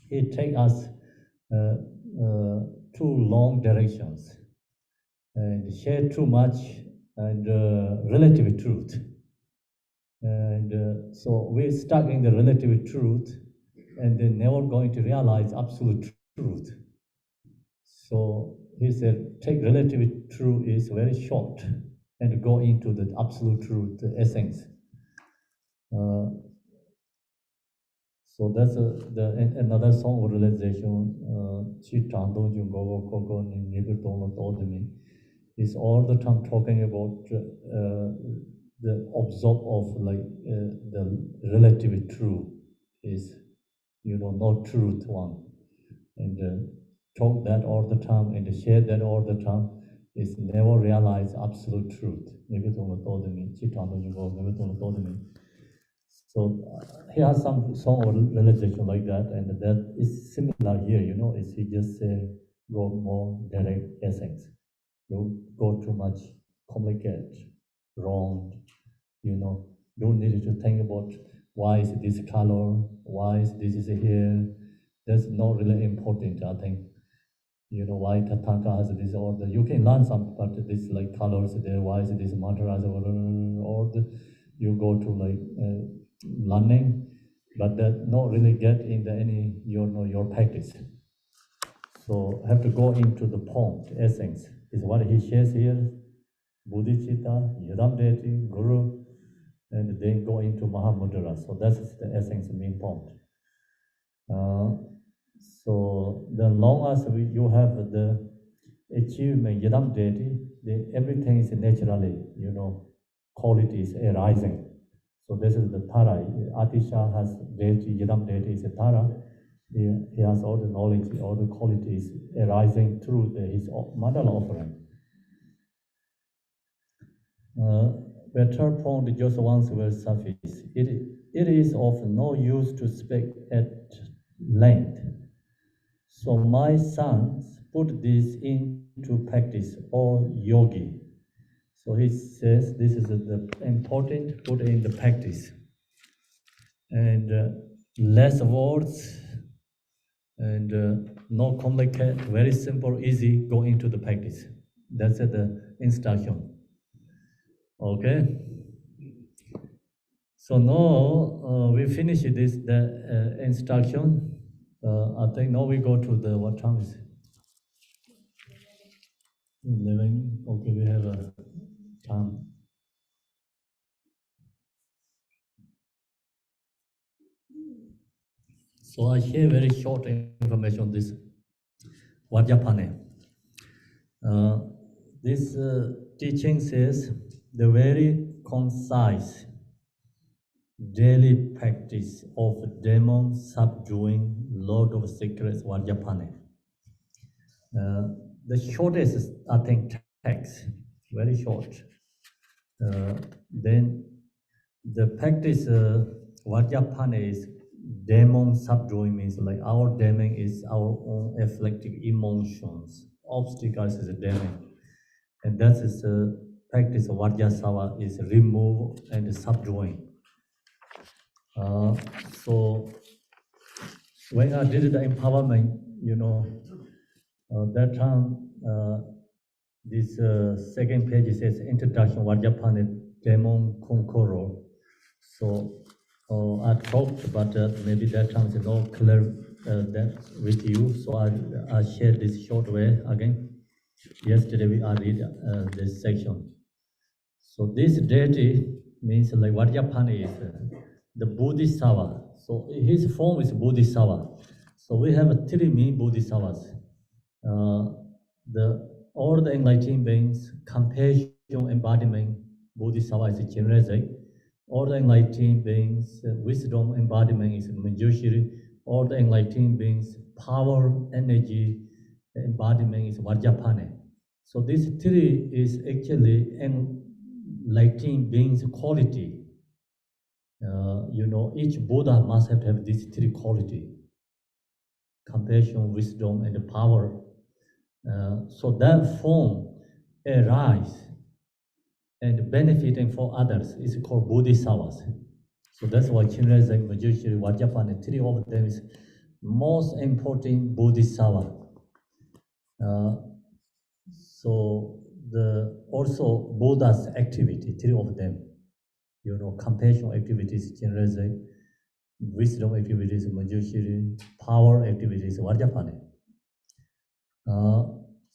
He take us uh, too long directions and share too much and relative truth. And so we're stuck in the relative truth and then never going to realize absolute truth. So he said, take relative truth is very short and go into the absolute truth, the essence. So that's another song of realization. Chi Tandong Jung Gogo Koko Nibu Tono Todemi is all the time talking about the observe of the relative truth is not truth one, and talk that all the time and share that all the time is never realize absolute truth. Nibu Tono Todemi Chi Tandong Jung Gogo Nibu Tono Todemi. So he has some song or realization like that, and that is similar here. Is he just say go more direct essence, You go too much complicated, wrong, don't need to think about why is this color, why is this is here. That's not really important, I think. Why Tatanka has this order. You can learn some, but this like colors there, why is this mantras or you go to like learning, but that not really get in the any your practice. So have to go into the point, essence is what he shares here. Bodhicitta, Yadam deity, Guru, and then go into Mahamudra. So that's the essence, main point. So the long as you have the achievement, Yadam deity, everything is naturally, qualities arising. So this is the Tara. Atisha has deity, Yadam deity is a Tara. He has all the knowledge, all the qualities arising through his mandala offering. Better point just once will suffice. It is of no use to speak at length. So my sons put this into practice, or yogi. So he says this is the important, put in the practice. And less words and no complicated, very simple, easy, go into the practice. That's the instruction. Okay. So now we finish the instruction. I think now we go to the what time is it? 11. Okay, we have a time. So I share very short information on this Vajrapani. This teaching says the very concise daily practice of demon subduing Lord of Secrets Vajrapani. The shortest, I think, text, very short. Then the practice Vajrapani is demon subduing, means like our demon is our own afflictive emotions. Obstacles is a demon. And that is the practice of Vajrasava is remove and subduing. So when I did the empowerment, that time this second page says introduction Vajrapani Demon Conqueror. So I talked, but maybe that time is not clear that with you. So I shared this short way again. Yesterday I read this section. So this deity means like Vajrapani is the Bodhisattva. So his form is Bodhisattva. So we have three main Bodhisattvas. All the enlightened beings, compassion embodiment, Bodhisattva is generic. All the enlightened beings, wisdom embodiment is Manjushri. All the enlightened beings, power, energy embodiment is Vajrapani. So this three is actually enlightened beings quality. Each Buddha must have these three quality: compassion, wisdom, and power. So that form arise and benefiting for others is called Bodhisattvas. So that's why Chinrezek, Manjushri, Vajrapani, three of them is most important Bodhisattva. So also Buddha's activity, three of them, compassion activities, Chinrezek, wisdom activities, Manjushri, power activities, Vajrapani.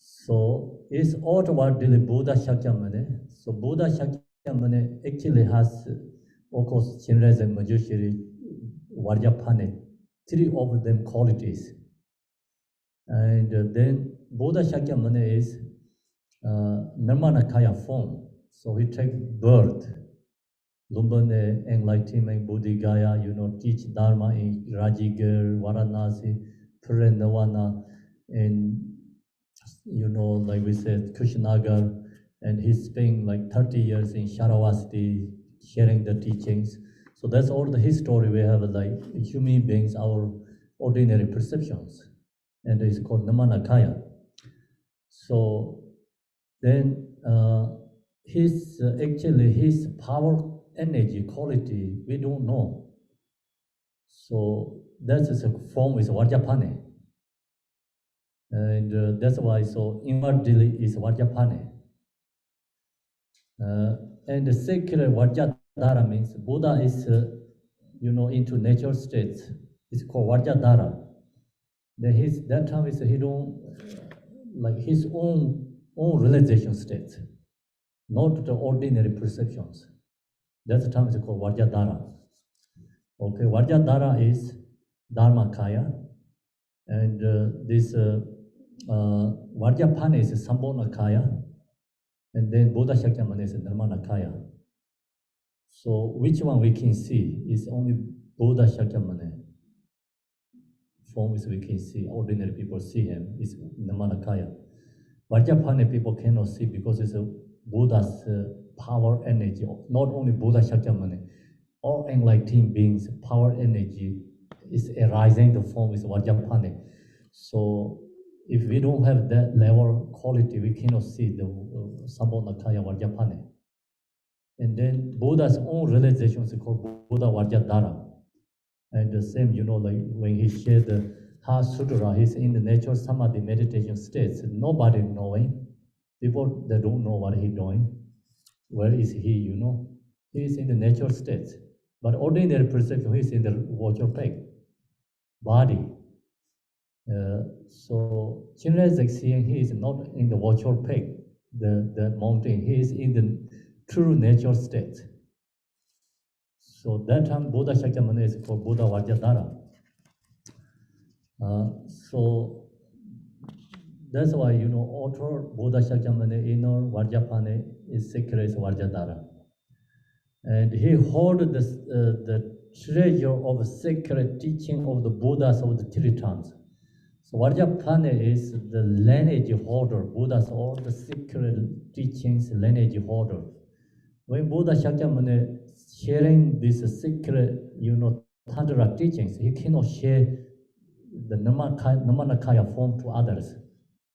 So it's all about the Buddha Shakyamuni. So Buddha Shakyamuni actually has, of course, Chinrezek, Manjushri, Vajrapani, three of them qualities. And then Buddha Shakyamuni is Nirmanakaya form. So he takes birth, Lumbane, enlightenment, Bodhigaya, teach Dharma in Rajigir, Varanasi, Puranavana, and like we said, Kushinagar, and he's spent like 30 years in Sharavasti sharing the teachings. So that's all the history we have, like human beings, our ordinary perceptions. And it's called Namanakaya. So Then his actually his power, energy, quality we don't know. So that is a form is Vajrapani, and that's why so inwardly is Vajrapani. And the secular Vajradhara means Buddha is into nature states. It's called Vajradhara. Then his that time is he don't like his own realization states, not the ordinary perceptions. That's the time is called Vajradhara. Okay, Vajradhara is Dharmakaya, and this Vajrapani is Sambhonakaya, and then Buddha Shakyamuni is Nirmanakaya. So which one we can see is only Buddha Shakyamuni. Form is we can see, ordinary people see him, is Nirmanakaya. Vajrapani people cannot see because it's a Buddha's power energy, not only Buddha Shakyamuni, all enlightened beings, power energy is arising, the form is Vajrapani. So if we don't have that level quality, we cannot see the Sambhonakaya Vajrapani. And then Buddha's own realization is called Buddha Vajradhara. And the same, like when he shared the Heart Sutra, he's in the natural samadhi meditation states. Nobody knowing. People that don't know what he's doing. Where is he, He is in the natural states. But ordinary perception, he's in the virtual peg, body. So Chinese seeing he is not in the virtual peg, the mountain. He is in the true natural state. So that time Buddha Shakyamuni is for Buddha Vajradhara. So that's why author Buddha Shakyamuni inner Vajrapani is secret Vajradhara, and he hold the treasure of sacred teaching of the Buddhas of the Tritans. So Vajrapani is the lineage holder, Buddha's all the secret teachings lineage holder. When Buddha Shakyamuni sharing this secret, Tantra teachings, he cannot share the Namanakaya form to others.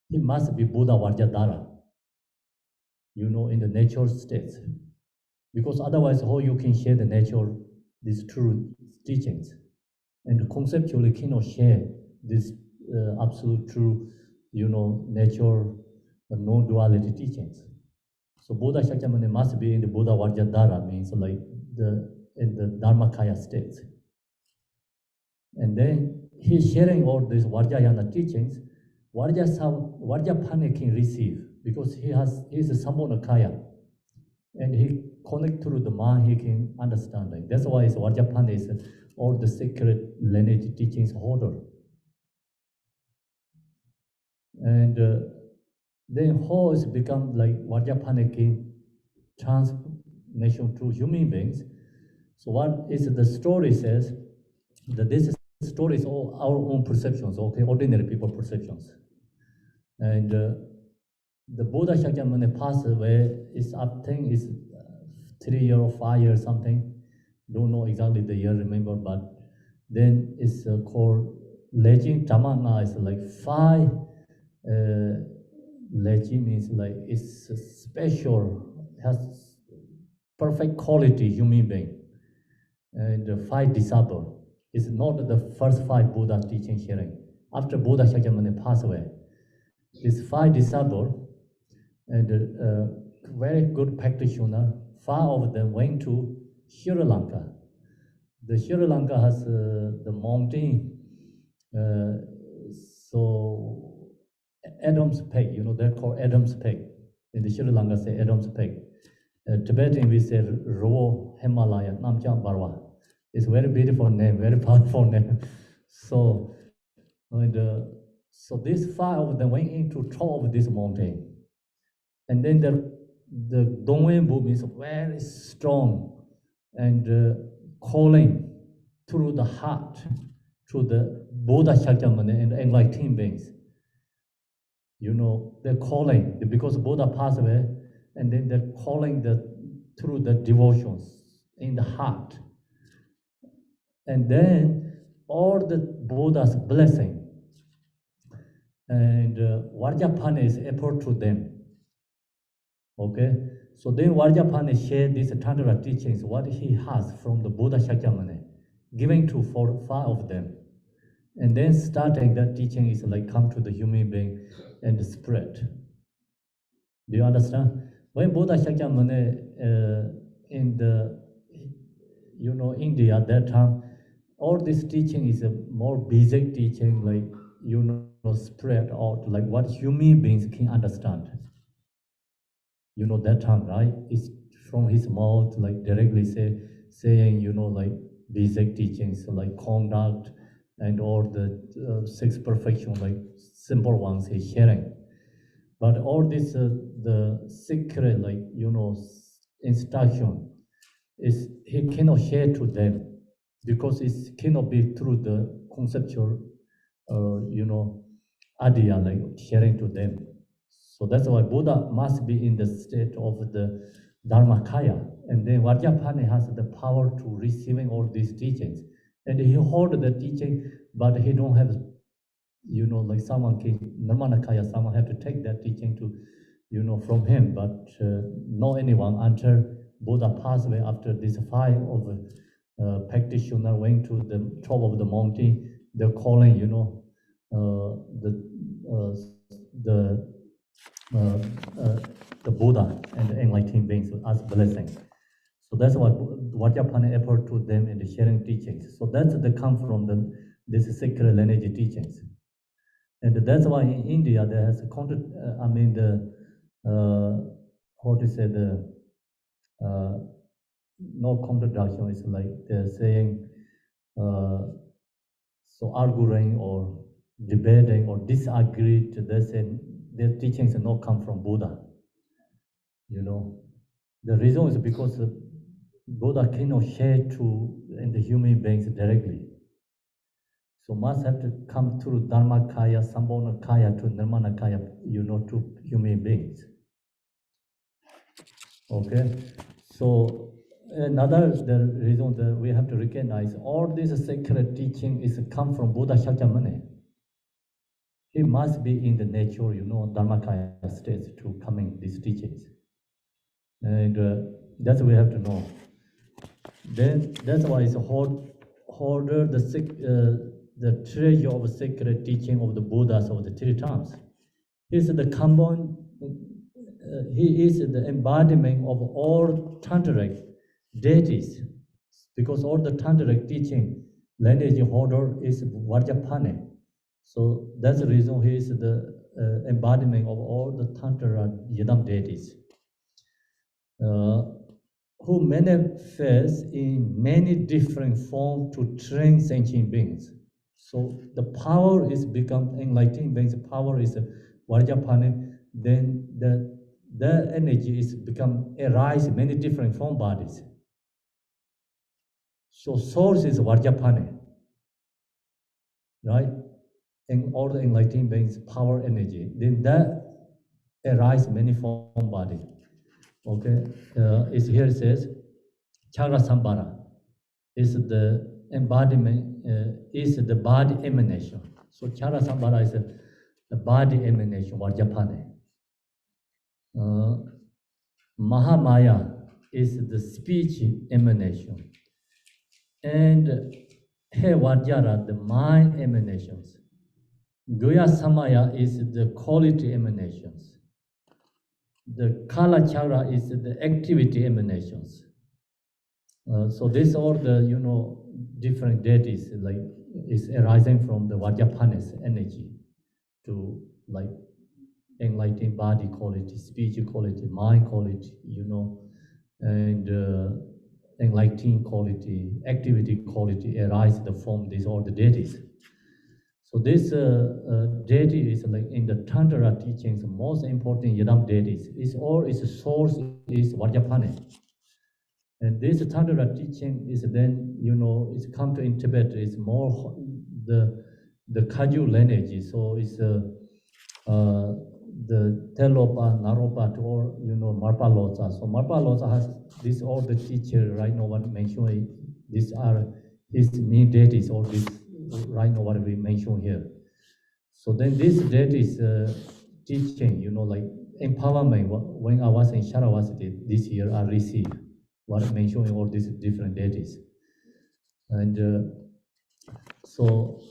He must be Buddha Vajradhara, in the natural states. Because otherwise, how you can share the nature, these true teachings, and conceptually cannot share this absolute true, nature, non-duality teachings. So Buddha Shakyamuni must be in the Buddha Vajradhara, means like in the Dharmakaya states. And then he's sharing all these Vajrayana teachings. Vajrapani can receive because he is a Sambhonakaya, and he connect through the mind, he can understand. Like, that's why Vajrapani is all the sacred lineage teachings holder. And then how is become like Vajrapani can transformation to human beings. So what is the story says that this story is all our own perceptions, okay, ordinary people perceptions. And the Buddha Shakyamuni passed away is I think is 3 years or 5 years something. Don't know exactly the year, remember, but then it's called Leji Tamana is like 5 Leji means like it's special, has perfect quality human being. And 5 disciples. It's not the first 5 Buddha teaching hearing. After Buddha Shakyamuni passed away, these 5 disciples and very good practitioner, 5 of them went to Sri Lanka. The Sri Lanka has the mountain, so Adam's Peg, they're called Adam's Peg. In the Sri Lanka say Adam's Peg. Tibetan we say Ro Himalaya, Namchang Barwa. It's a very beautiful name, very powerful name. So, so these 5 of them went into top of this mountain. And then the Dongwen book is very strong and calling through the heart, through the Buddha Shakyamuni and enlightened beings. They're calling because Buddha passed away, and then they're calling through the devotions in the heart. And then all the Buddha's blessing and Vajrapani is appeared to them. Okay, so then Vajrapani shared these Tantra teachings, what he has from the Buddha Shakyamuni, giving to 4 5 of them. And then starting that teaching is like come to the human being and spread. Do you understand? When Buddha Shakyamuni in the India at that time, all this teaching is a more basic teaching, like spread out like what human beings can understand. That time, right? It's from his mouth, like directly saying, like basic teachings, like conduct and all the six perfection, like simple ones he's sharing. But all this, the secret, like, instruction is he cannot share to them because it cannot be through the conceptual, idea, like sharing to them. So that's why Buddha must be in the state of the Dharmakaya. And then Vajrapani has the power to receiving all these teachings. And he hold the teaching, but he don't have, like someone can, Nirmanakaya, someone have to take that teaching to, from him. But no anyone until Buddha passed away after this 5 of practitioner went to the top of the mountain. They're calling, the uh, the uh, uh, the Buddha and the enlightened beings as blessings. So that's what Vajrapani appeared to them in the sharing teachings. So that's the come from this sacred lineage teachings. And that's why in India there has a how to say uh, no contradiction. It's like they're saying, uh, so arguing or debating or disagreed. They say their teachings not come from Buddha. The reason is because Buddha cannot share to the human beings directly. So must have to come through Dharmakaya, Sambhogakaya to Nirmanakaya, to human beings. Okay? So another the reason that we have to recognize all this sacred teaching is come from Buddha Shakyamuni. He must be in the nature, Dharmakaya state to coming these teachings. And that's what we have to know. Then that's why it's holder the treasure of sacred teaching of the Buddhas of the 3 times. He's the common, he is the embodiment of all tantric deities, because all the tantric teaching lineage holder is Vajrapani. So that's the reason he is the embodiment of all the tantra yidam deities. Who manifest in many different forms to train sentient beings. So the power is become enlightened beings. Power is Vajrapani. Then the energy is become arise in many different form bodies. So source is Vajrapani, right? And all the enlightened beings, power energy. Then that arise many form body. Okay, it's here it says Chakra Sambhara is the embodiment, is the body emanation. So Chara Sambhara is the body emanation, Vajrapani. Mahamaya is the speech emanation. And He Vajra, the mind emanations. Guya Samaya is the quality emanations. The Kala Chakra is the activity emanations. So these are the different deities like is arising from the Vajrapani's energy to like enlightened body quality, speech quality, mind quality, and enlightened quality, activity quality arise the form these all the deities. So this deity is like in the Tantra teachings, most important Yidam deities. Its source is Vajrapani. And this Tantra teaching is then, it's come to in Tibet, it's more the Kaju lineage. So it's the Telopa, Naropa, or, Marpa Lotsa. So Marpa Lotsa has this, all the teacher right now what mentioned, these are his main deities, all this right now what we mentioned here. So then this deities teaching, like empowerment. When I was in Sharavasati this year, I received what I mentioned all these different deities. And so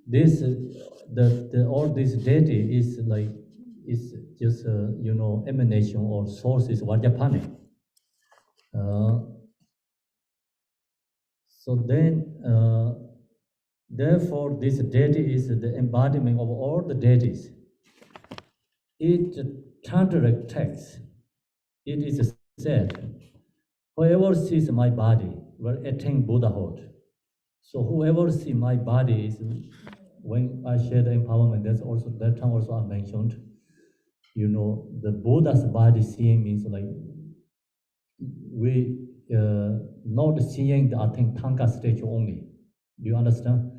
this all this deity is like is just emanation or source is Vajrapani. So then, therefore, this deity is the embodiment of all the deities. It Tantric text, it is said, whoever sees my body will attain Buddhahood. So whoever sees my body is, when I share the empowerment, that time also I mentioned, the Buddha's body seeing means like we not seeing the Tanka statue only. Do you understand?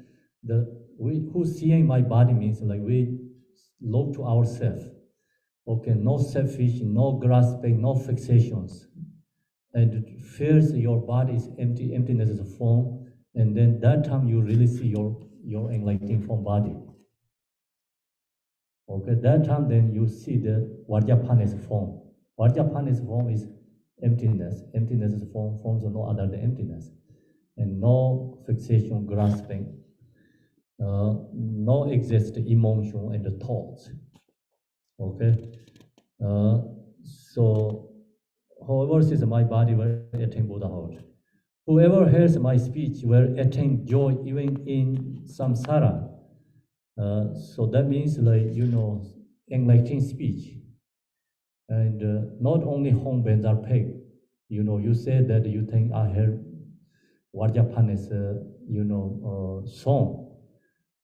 Who seeing my body means like we look to ourselves. Okay, no selfish, no grasping, no fixations. And first your body is empty, emptiness is a form, and then that time you really see your enlightening form body. Okay, that time then you see the Vajrapani's form. Vajrapani's form is emptiness. Emptiness is forms are no other than emptiness. And no fixation, grasping, no exist emotion and the thoughts. Okay? So whoever sees my body will attain Buddhahood. Whoever hears my speech will attain joy even in samsara. So that means enlightening speech. And not only home bands are paid. You say that you think I heard Vajrapani's song,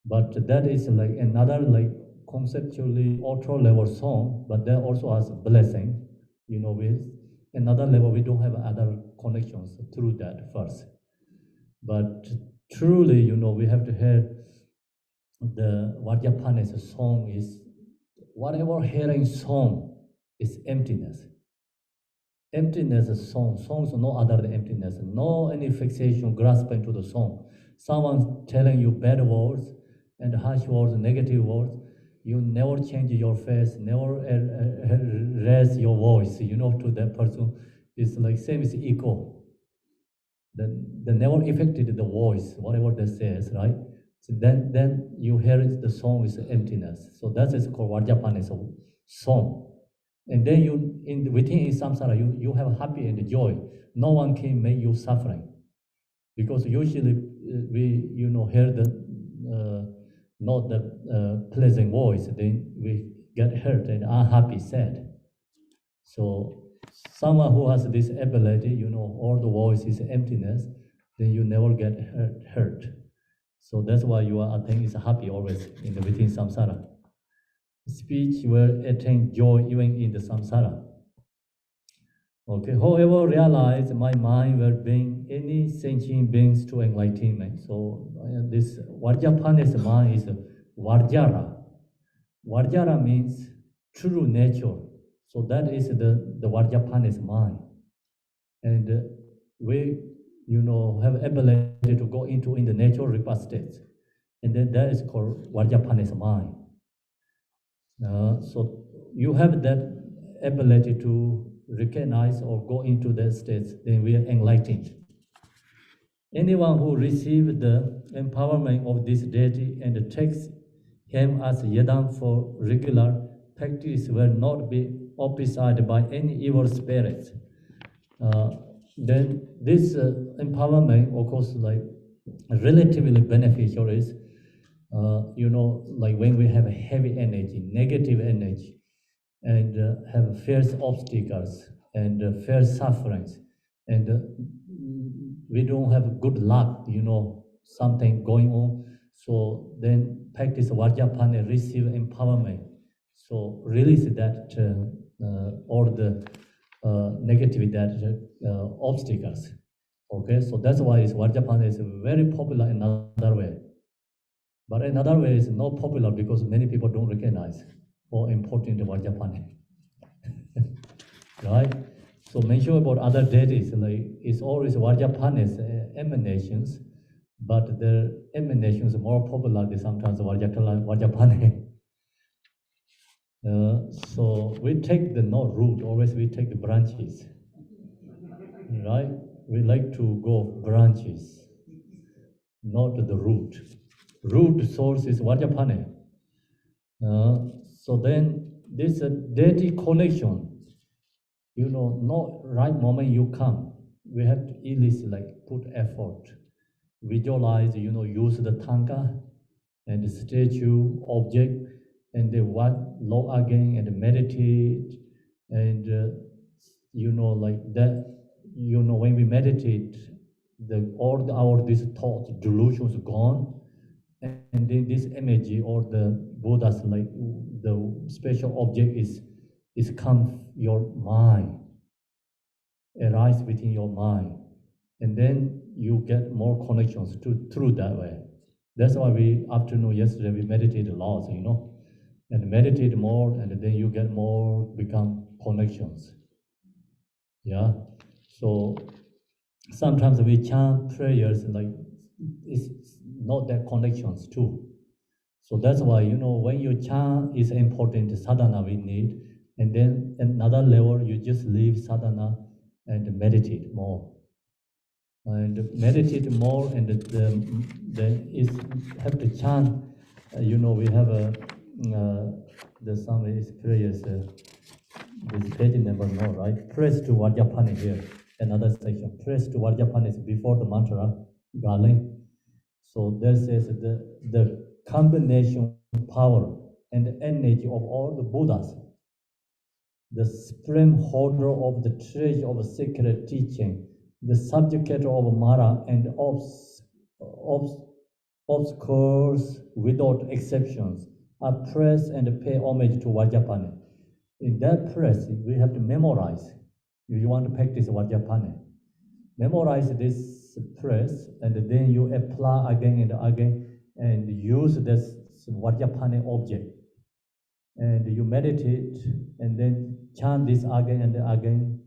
but that is like another like conceptually ultra level song, but that also has a blessing, with another level we don't have other connections through that first. But truly, we have to hear the Vajrapani's song is whatever hearing song is emptiness. Emptiness is song. Songs are no other than emptiness. No any fixation, grasping to the song. Someone telling you bad words and harsh words, negative words. You never change your face, never raise your voice, to that person. It's like same as echo. They never affected the voice, whatever they says, right? So then you hear it, the song is emptiness. So that is called Vajrapani's song. And then within samsara, you have happy and joy. No one can make you suffering, because usually we hear the not the pleasant voice, then we get hurt and unhappy, sad. So someone who has this ability, all the voice is emptiness, then you never get hurt. So that's why I think, is happy always within samsara. Speech will attain joy even in the samsara. Okay, however, realize my mind will bring any sentient beings to enlightenment. So this Vajrapani's mind is Vajra. Vajra means true nature. So that is the Vajrapani's mind. And we, have ability to go in the natural rebirth states. And then that is called Vajrapani's mind. So you have that ability to recognize or go into that states, then we are enlightened. Anyone who receives the empowerment of this deity and takes him as yadam for regular practice will not be opposite by any evil spirits. Then this empowerment, of course, like relatively beneficial is, like when we have a heavy energy, negative energy, and have fierce obstacles and fierce sufferings, and we don't have good luck, something going on. So then practice Vajrapani, receive empowerment. So release that all the negativity, that obstacles. Okay, so that's why Vajrapani is very popular in another way. But another way is not popular because many people don't recognize how important Vajrapani. Right? So mention about other deities, like it's always Vajrapani's emanations, but the emanations are more popular than sometimes Vajrapani. So we take the not root, always we take the branches, right? We like to go branches, not the root. Root source is Vajrapani. So then this deity connection, not right moment you come, we have to at least like put effort, visualize, use the tanka and the statue, object, and the what law again and meditate, and like that, when we meditate, our these thoughts, delusions gone, and then this energy or the Buddha's like the special object is come your mind, arise within your mind, and then you get more connections to through that way. That's why yesterday we meditated a lot, and meditate more, and then you get more become connections. Yeah. So sometimes we chant prayers like it's not that connections too. So that's why, when you chant is important sadhana we need. And then another level, you just leave sadhana and meditate more. And meditate more, and then is have to chant. We have the some is prayers. This page number no, right? Press to Vajrapani here. Another section. Press to Vajrapani is before the mantra, Galing. So there says the combination power and energy of all the Buddhas, the supreme holder of the treasure of sacred teaching, the subjugator of Mara and obscures without exceptions, are praised and pay homage to Vajrapani. In that praise, we have to memorize. If you want to practice Vajrapani, memorize this praise, and then you apply again and again, and use this Vajrapani object. And you meditate, and then chant this again and again,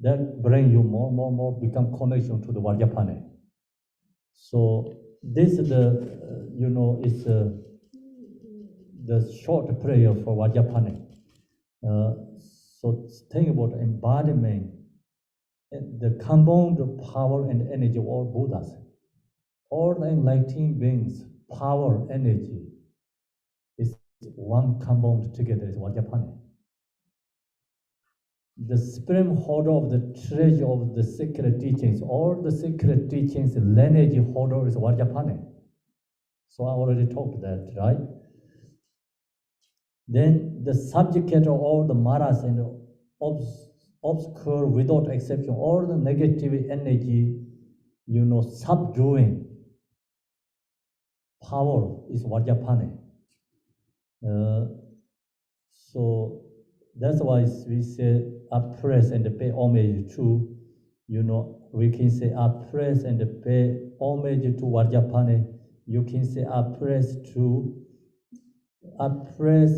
that bring you more become connection to the Vajrapani. So this is is the short prayer for Vajrapani. So think about embodiment, the compound power and energy of all Buddhas, all the enlightened beings, power, energy is one compound together is Vajrapani. The supreme holder of the treasure of the sacred teachings, all the sacred teachings, the lineage holder is Vajrapani. So I already talked that, right? Then the subjugator of all the maras and obscure without exception, all the negative energy, subduing power is Vajrapani. So that's why we say appraise and pay homage to, we can say appraise and pay homage to Vajrapani. You can say appraise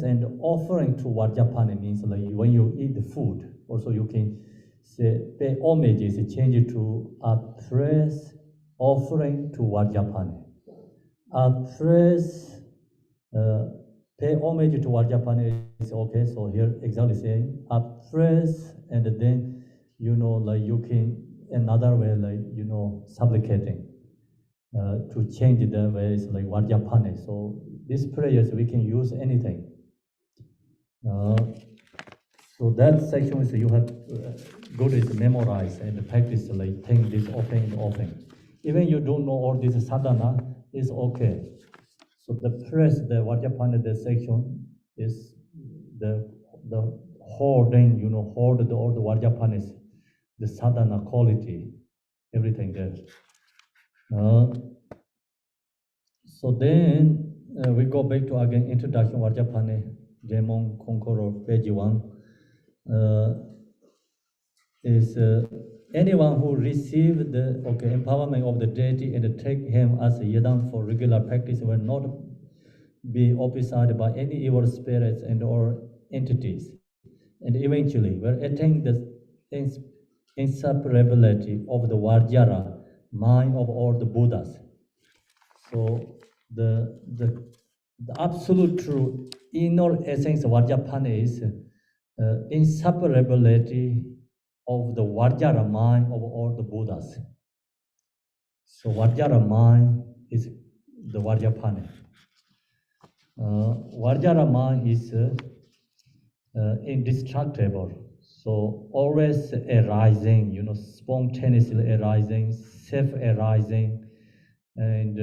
and offering to Vajrapani means like when you eat the food. Also you can say pay homage is change to appraise, offering to Vajrapani. Appraise, pay homage to Vajrapani is okay. So here exactly saying appraise, and then like you can another way like supplicating to change the way is like Vajrapani. So these prayers we can use anything. So that section is you have good is memorize and practice like think this often. Even you don't know all this sadhana is okay. So the press, the Vajrapani, the section is the holding, hold all the Vajrapanis, the sadhana quality, everything there. So then we go back to again introduction Vajrapani, Demon Conqueror, page 1. Is anyone who received the empowerment of the deity and take him as a yidam for regular practice will not be obsessed by any evil spirits and or entities, and eventually will attain the inseparability of the Vajra, mind of all the Buddhas. So the absolute truth inner essence of Vajrapani is inseparability of the Vajra mind of all the Buddhas. So Vajra mind is the Vajrapani. Vajra mind is indestructible. So always arising, spontaneously arising, self-arising, and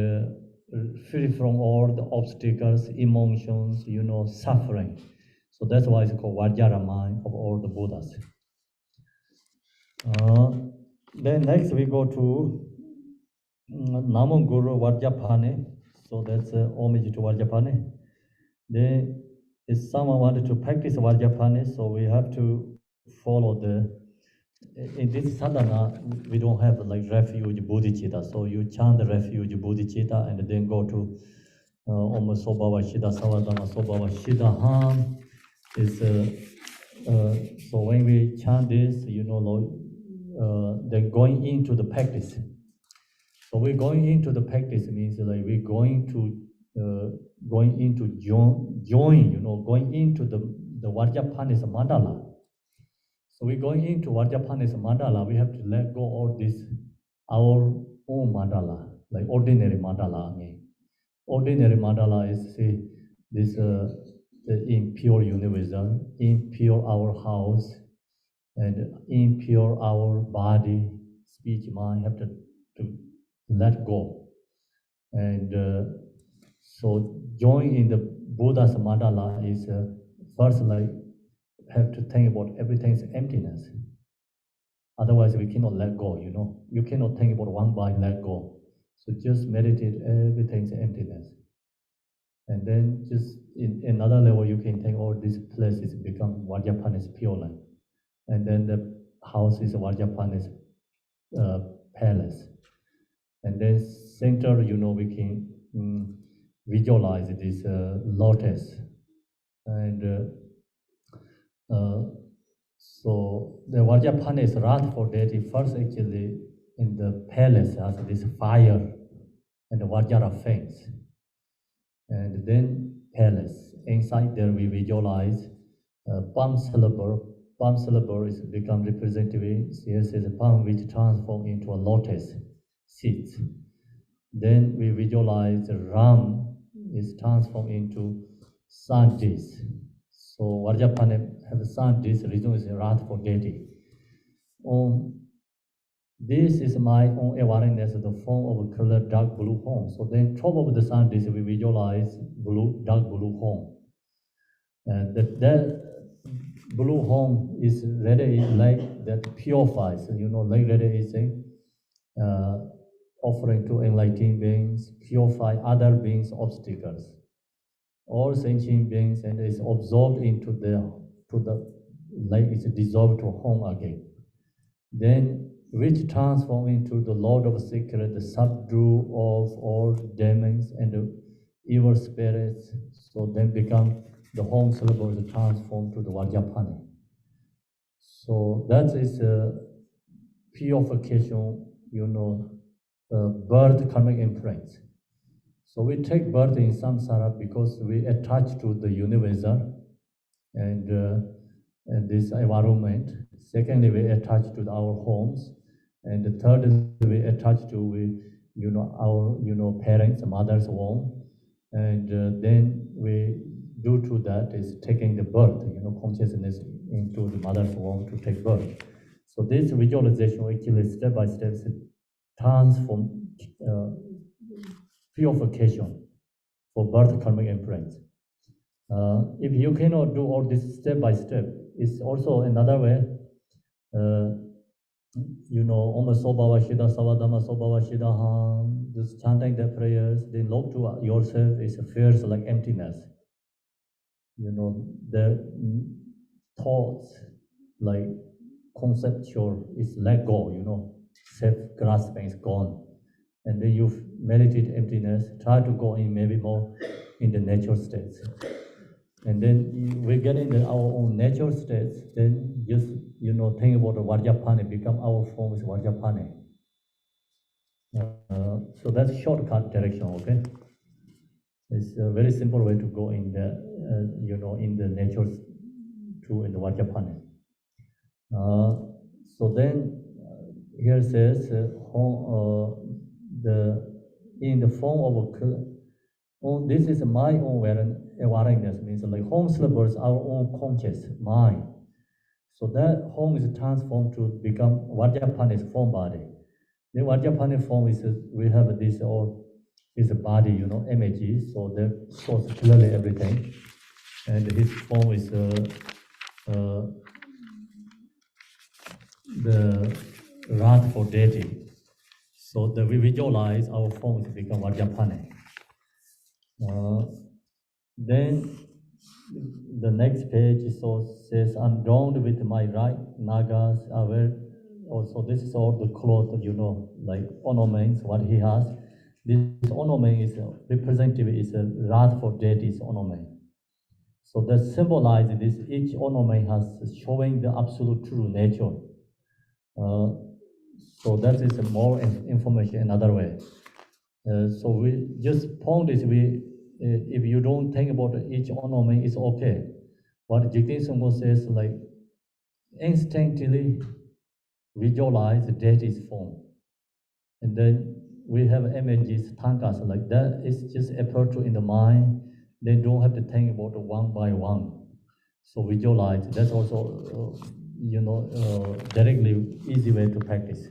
free from all the obstacles, emotions, suffering. So that's why it's called Vajra mind of all the Buddhas. Then next we go to Namo Guru Vajrapani. So that's homage to Vajrapani. Then if someone wanted to practice Vajrapani, so we have to follow in this sadhana, we don't have like refuge bodhicitta. So you chant the refuge bodhicitta and then go to Om Sobhava Shida Savadana Sobhava Shida Ham. So when we chant this, then going into the practice. So we're going into the practice means like we're going into join, going into the Vajrapani's mandala. So we're going into Vajrapani's mandala, we have to let go of this, our own mandala, like ordinary mandala. Ordinary mandala is this the impure universal, impure our house, and impure our body, speech, mind, have to let go. And so join in the Buddha's mandala is first like have to think about everything's emptiness. Otherwise we cannot let go, You cannot think about one by let go. So just meditate everything's emptiness. And then just in another level you can think, oh, this place is become Vajrapani's pure land. And then the house is Vajrapani's palace. And then center, we can visualize this lotus. And so the Vajrapani is wrath for deity. First, actually, in the palace has this fire and the Vajra flames. And then palace. Inside there we visualize palm syllable. Palm syllable is become representative. Here says a palm which transform into a lotus seeds. Then we visualize Ram is transformed into sun disk. So Vajrapani have a sun disk, reason is wrath for deity. This is my own awareness of the form of a color dark blue home. So then top of the sun disk we visualize dark blue home. And that blue home is really like that purifies, like really is saying, offering to enlightened beings, purify other beings' obstacles. All sentient beings and is absorbed into like it's dissolved to home again. Then which transform into the Lord of Secret, the subdue of all demons and the evil spirits. So then become the home syllable is transformed to the Vajrapani. So that is purification, birth karmic imprints. So we take birth in samsara because we attach to the universal and this environment. Secondly, we attach to our homes, and the third, we attach to our parents, mother's womb, and then we due to that is taking the birth, consciousness into the mother's womb to take birth. So this visualization actually step by step transform purification for birth karmic imprints. If you cannot do all this step by step, it's also another way. Om Sobhava Shida Savadama Sobhava Shida Ham, just chanting the prayers, then look to yourself, it feels like emptiness. The thoughts, like conceptual, is let go, self-grasping is gone. And then you meditate emptiness, try to go in maybe more in the natural states. And then we get in our own natural states, then just, think about the Vajrapani, become our form is Vajrapani. So that's shortcut direction, okay? It's a very simple way to go in the, in the nature to in the Vajrapani. So then here says in the form of this is my own awareness, means like home sleepers our own conscious mind. So that home is transformed to become Vajrapani's form body. The Vajrapani form is we have this all is a body, images, so that shows clearly everything. And his form is the wrath for deity. So that we visualize our form to become Vajrapani. Then the next page says, I'm drawn with my right nagas. Also, this is all the cloth, like ornaments, what he has. This ornament is representative, is a wrath for deity's ornament. So that symbolizes this, each ornament has showing the absolute true nature. So that is more information another way. So we just point is if you don't think about each ornament, it's okay. What Jigten Sangho says, like instinctively visualize the deity's form, and then we have images, tankas like that. It's just appear to in the mind. They don't have to think about it one by one. So visualize. That's also directly easy way to practice.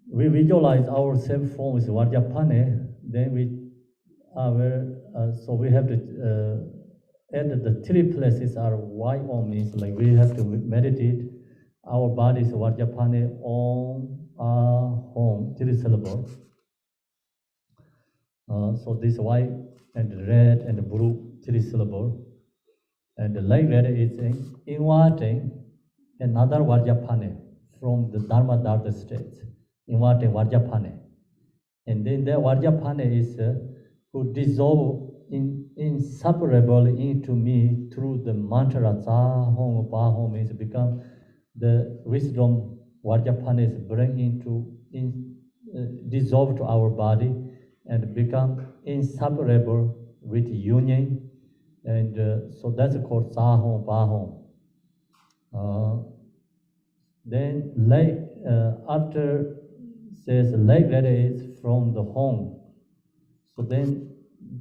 We visualize our self form is Vajrapani, then so we have to add the three places are why om means like we have to meditate. Our body is Vajrapani, om, home, three syllables. So this white and red and blue, three syllables. And the like red is inviting another Vajrapani from the Dharma Dharma states, inviting Vajrapani. And then the Vajrapani is who dissolve inseparable into me through the mantra Sa Hom Pa Hom means become the wisdom Vajrapani is bring dissolve to our body and become inseparable with union. And so that's called Sa Hom Pa Hom. Then after says like that is from the home. So then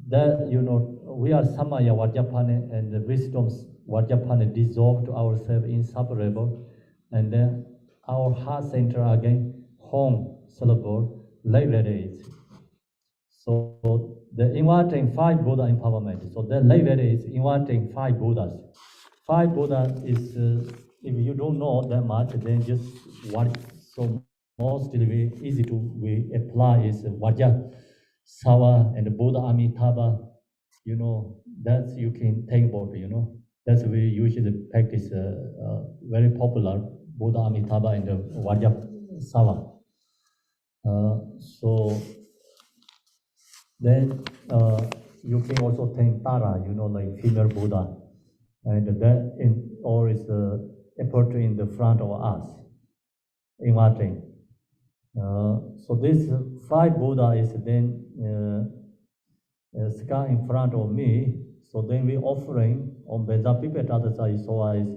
that we are Samaya Vajrapani and the wisdom's Vajrapani dissolved to ourselves inseparable, and then our heart center again home syllable like that is. So the inviting five Buddha empowerment. So the like that is inviting five Buddhas. Five Buddhas is if you don't know that much, then just what so mostly easy to we apply is Vajra, Sava, and Buddha Amitabha. That's you can think about. That's we usually practice. Very popular Buddha Amitabha and Vajra Sava. So then you can also think Tara, like female Buddha, and that or is appeared in the front of us, inviting. So this five Buddha is then scar in front of me. So then we offering on Benza Pipetadasa Isoa is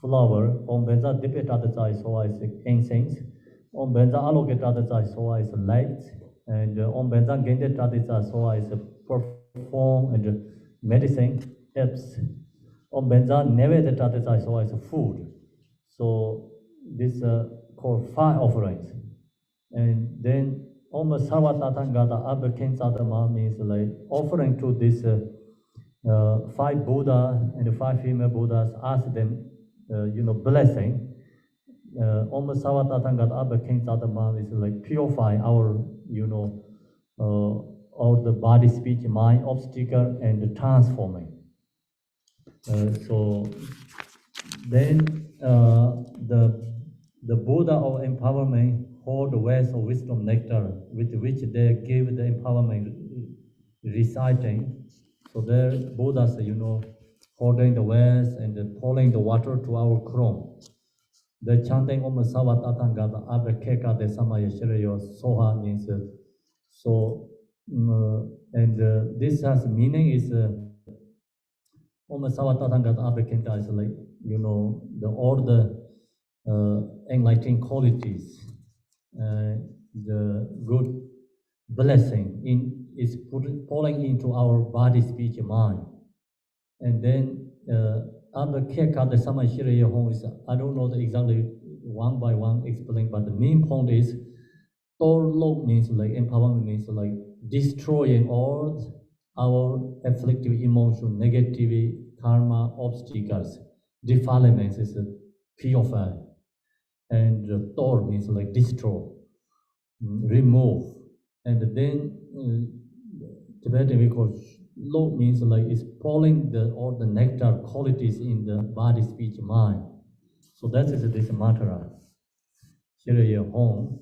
flower, on Benza Dipetadasa Isoa is incense, on Benza Aloketadasa Isoa is light, and on Benza Gendetadasa Isoa is perform and medicine, herbs. On Benza Nevedetadasa Isoa is food. So this called five offerings. And then almost Sarvatatangata Abhakensatama means like offering to this five Buddha and the five female Buddhas, ask them, blessing. Almost Sarvatatangata Abhakensatama is like purify our, all the body, speech, mind, obstacle, and transforming. So then the Buddha of empowerment hold the wells of wisdom nectar with which they give the empowerment reciting. So there Buddhas, holding the wells and pouring the water to our crown. The chanting Om Savat Atangata Abhakeka de Samaya Shreyo Soha means so This has meaning is Omasawatatanga Abhikanta is like, all the enlightening qualities, the good blessing is pouring into our body, speech, mind. And then under Keka, the Samashiraya Home is, I don't know exactly one by one explain, but the main point is, Torlo means like empowerment means like destroying all our afflictive emotion, negativity, karma, obstacles, defilements is purify. And Tor means like destroy, remove. And then Tibetan we call Lo means like it's pouring all the nectar qualities in the body, speech, mind. So that is this mantra. Shiraya home.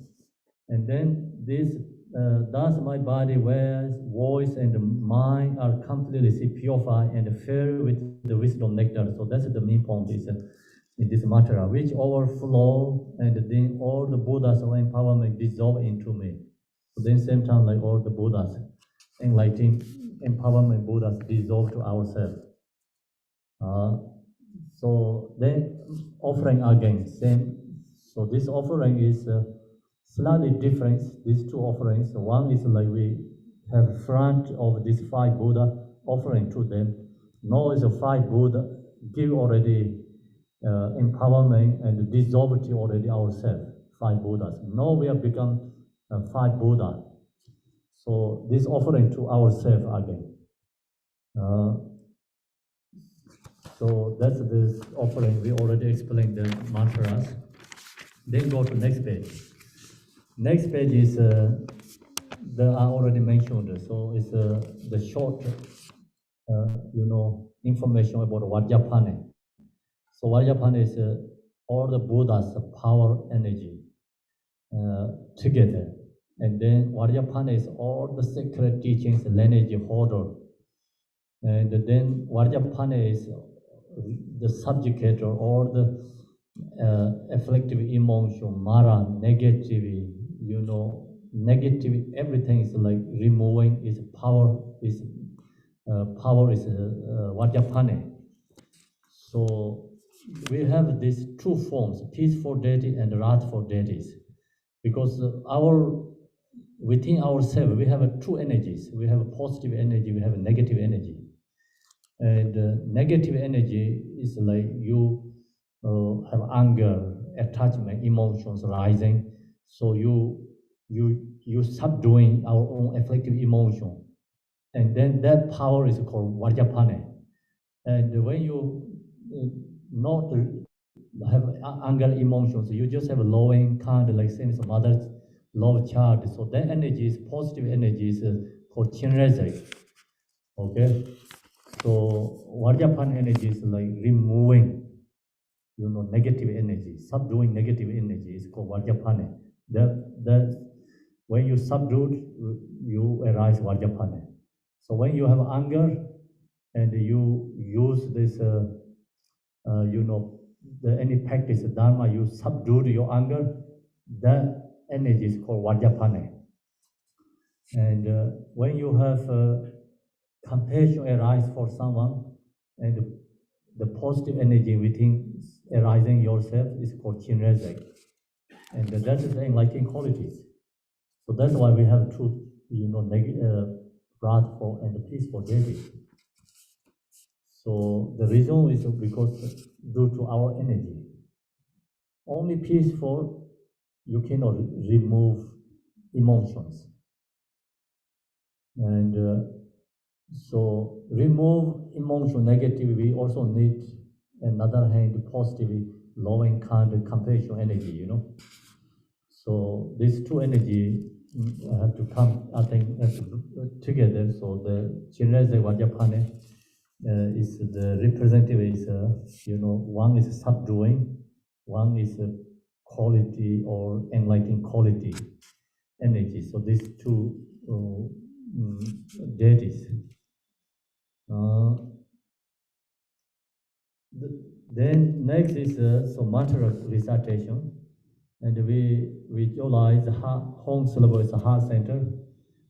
And then this, thus my body, voice, and mind are completely purified and filled with the wisdom nectar. So that's the main point is in this mantra, which overflow, and then all the Buddhas of empowerment dissolve into me. So then same time like all the Buddhas, enlightening empowerment Buddhas dissolve to ourselves. So then offering again, same. So this offering is slightly different, these two offerings. One is like we have front of these 5 Buddha offering to them. Now is a 5 Buddha give already empowerment and dissolve to already ourselves, 5 Buddhas. Now we have become 5 Buddha. So this offering to ourselves again. So that's this offering. We already explained the mantras. Then go to next page. Next page is I already mentioned. So it's the short, information about Vajrapani. So Vajrapani is all the Buddha's power energy together. And then Vajrapani is all the sacred teachings, lineage holder. And then Vajrapani is the subjugate or all the afflictive emotion, mara, negativity, negative, everything is like removing its power is Vajrapani. So we have these 2 forms, peaceful deity and wrathful deities, because within ourselves we have 2 energies. We have a positive energy, we have a negative energy. And negative energy is like you have anger, attachment, emotions rising. So you subduing our own afflictive emotion, and then that power is called Vajrapani. And when you not have anger emotions, you just have a loving kind, like same as mother's love child. So that energy is positive energy is called Chinrezek. Okay, so Vajrapani energy is like removing, negative energy, subduing negative energy is called Vajrapani. That when you subdue, you arise Vajrapani. So when you have anger and you use this, any practice dharma, you subdue your anger, that energy is called Vajrapani. And when you have compassion arise for someone, and the positive energy within arising yourself is called Chinrezek. And that is the enlightening qualities. So that's why we have 2, wrathful and peaceful deities. So the reason is because due to our energy. Only peaceful, you cannot remove emotions. And so remove emotion, negative, we also need another hand, positive, loving kind of compassion energy, So these 2 energy have to come, I think, together. So the Chinrezek Vajrapani is the representative is, one is subduing, one is quality or enlightening quality energy. So these 2 deities. Then next is so mantra recitation, and we visualize the home syllable is the heart center,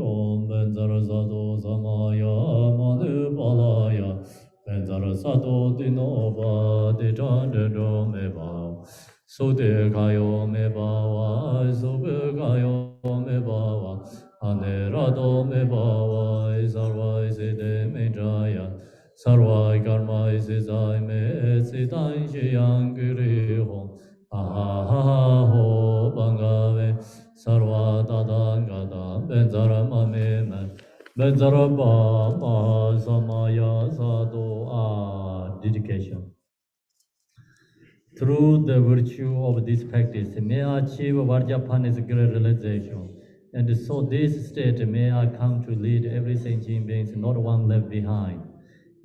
Om Benzara Sado Samaya Madhupalaya Benzara Sado Dinova Dejandro Meba Sode Kayo Mebawa Sobe Kayo Mebawa Anerado Mebawa Sarva Iside Mejaya Sarva Karma Isizai Me Sitai Shiyang Giri Hom Aha Ho Bangave Sarva Tadangata Benzara Mame Benzara Bama Samaya Sado dedication. Through the virtue of this practice, may I achieve Vajrapani's great realization. And so this state may I come to lead every sentient being, not one left behind.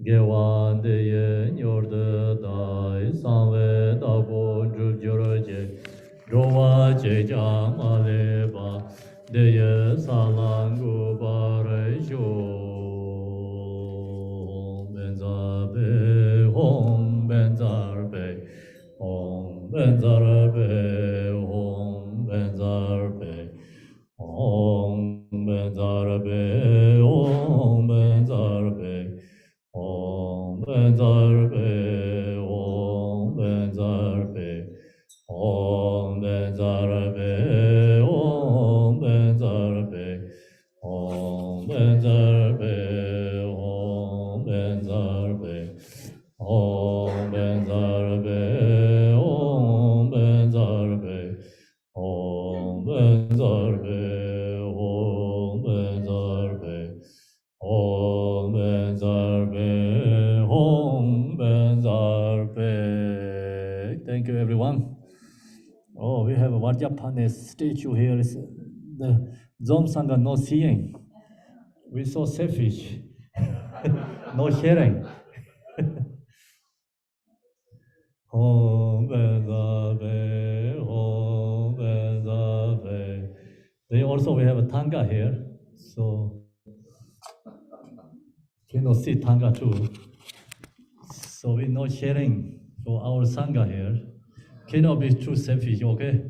Gewan de yen yor de dai sanwe da go zhu juro je rowa je jang ma le ba de ye sa lang gu ba re shu ben za be hong ben zar be hong ben zar be hong ben zar be hong ben zar be hong ben zar be Om Benzarbe, Om Benzarbe, Om Benzarbe, Om Benzarbe, Om Benzarbe, Om Benzarbe, Om Benzarbe, Om Benzarbe, Om Benzarbe, Om Benzarbe, Om Benzarbe, Om Benzarbe. Thank you, everyone. Oh, we have a Vajrapani statue here. The Zomsanga no seeing. We're so selfish. No sharing. Om Benzarbe, Om Benzarbe. They also we have a Tanga here. So cannot see Tanga too. So we're not sharing for our Sangha here. Cannot be too selfish, okay?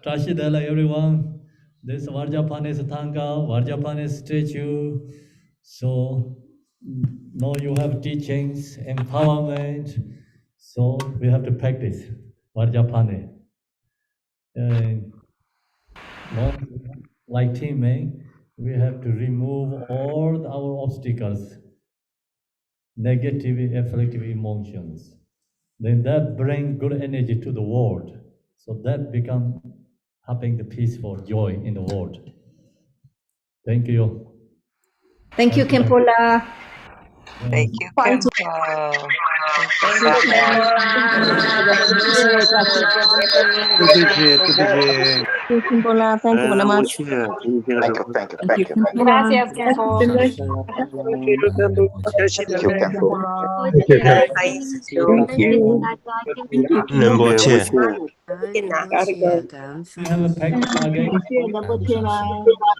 Trashidala, everyone. This Vajrapani Tanga, Vajrapani statue. So now you have teachings, empowerment. So we have to practice Vajrapani. Like teaming, we have to remove all our obstacles, negative, afflictive emotions. Then that bring good energy to the world. So that become having the peaceful joy in the world. Thank you. Thank you, Kempola. Thank you, Kempo. Thank you so much. Kimbola, thank you very much. Thank you. Gracias, Kempo. Thank you, Kempo.仁波切，Have a pack again. 感谢仁波切吗？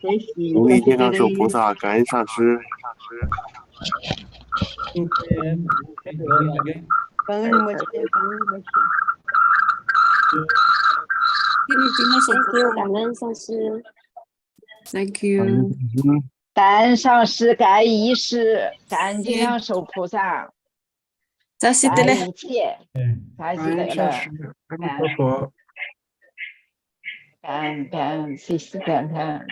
随喜，如意天上守菩萨，感恩上师。 2 p.m. Okay, going again. 感恩仁波切，感恩仁波切。Thank you，感恩上师。Thank you，感恩上师，感恩仪式，感恩金刚手菩萨，再是的嘞，感恩一切，感恩得了，感恩谢谢感恩，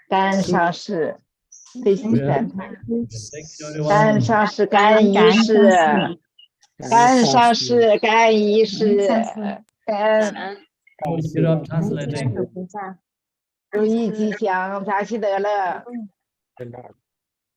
感恩上师，谢谢感恩，感恩上师，感恩仪式，感恩上师，感恩仪式，感恩。 如意吉祥，扎西得乐。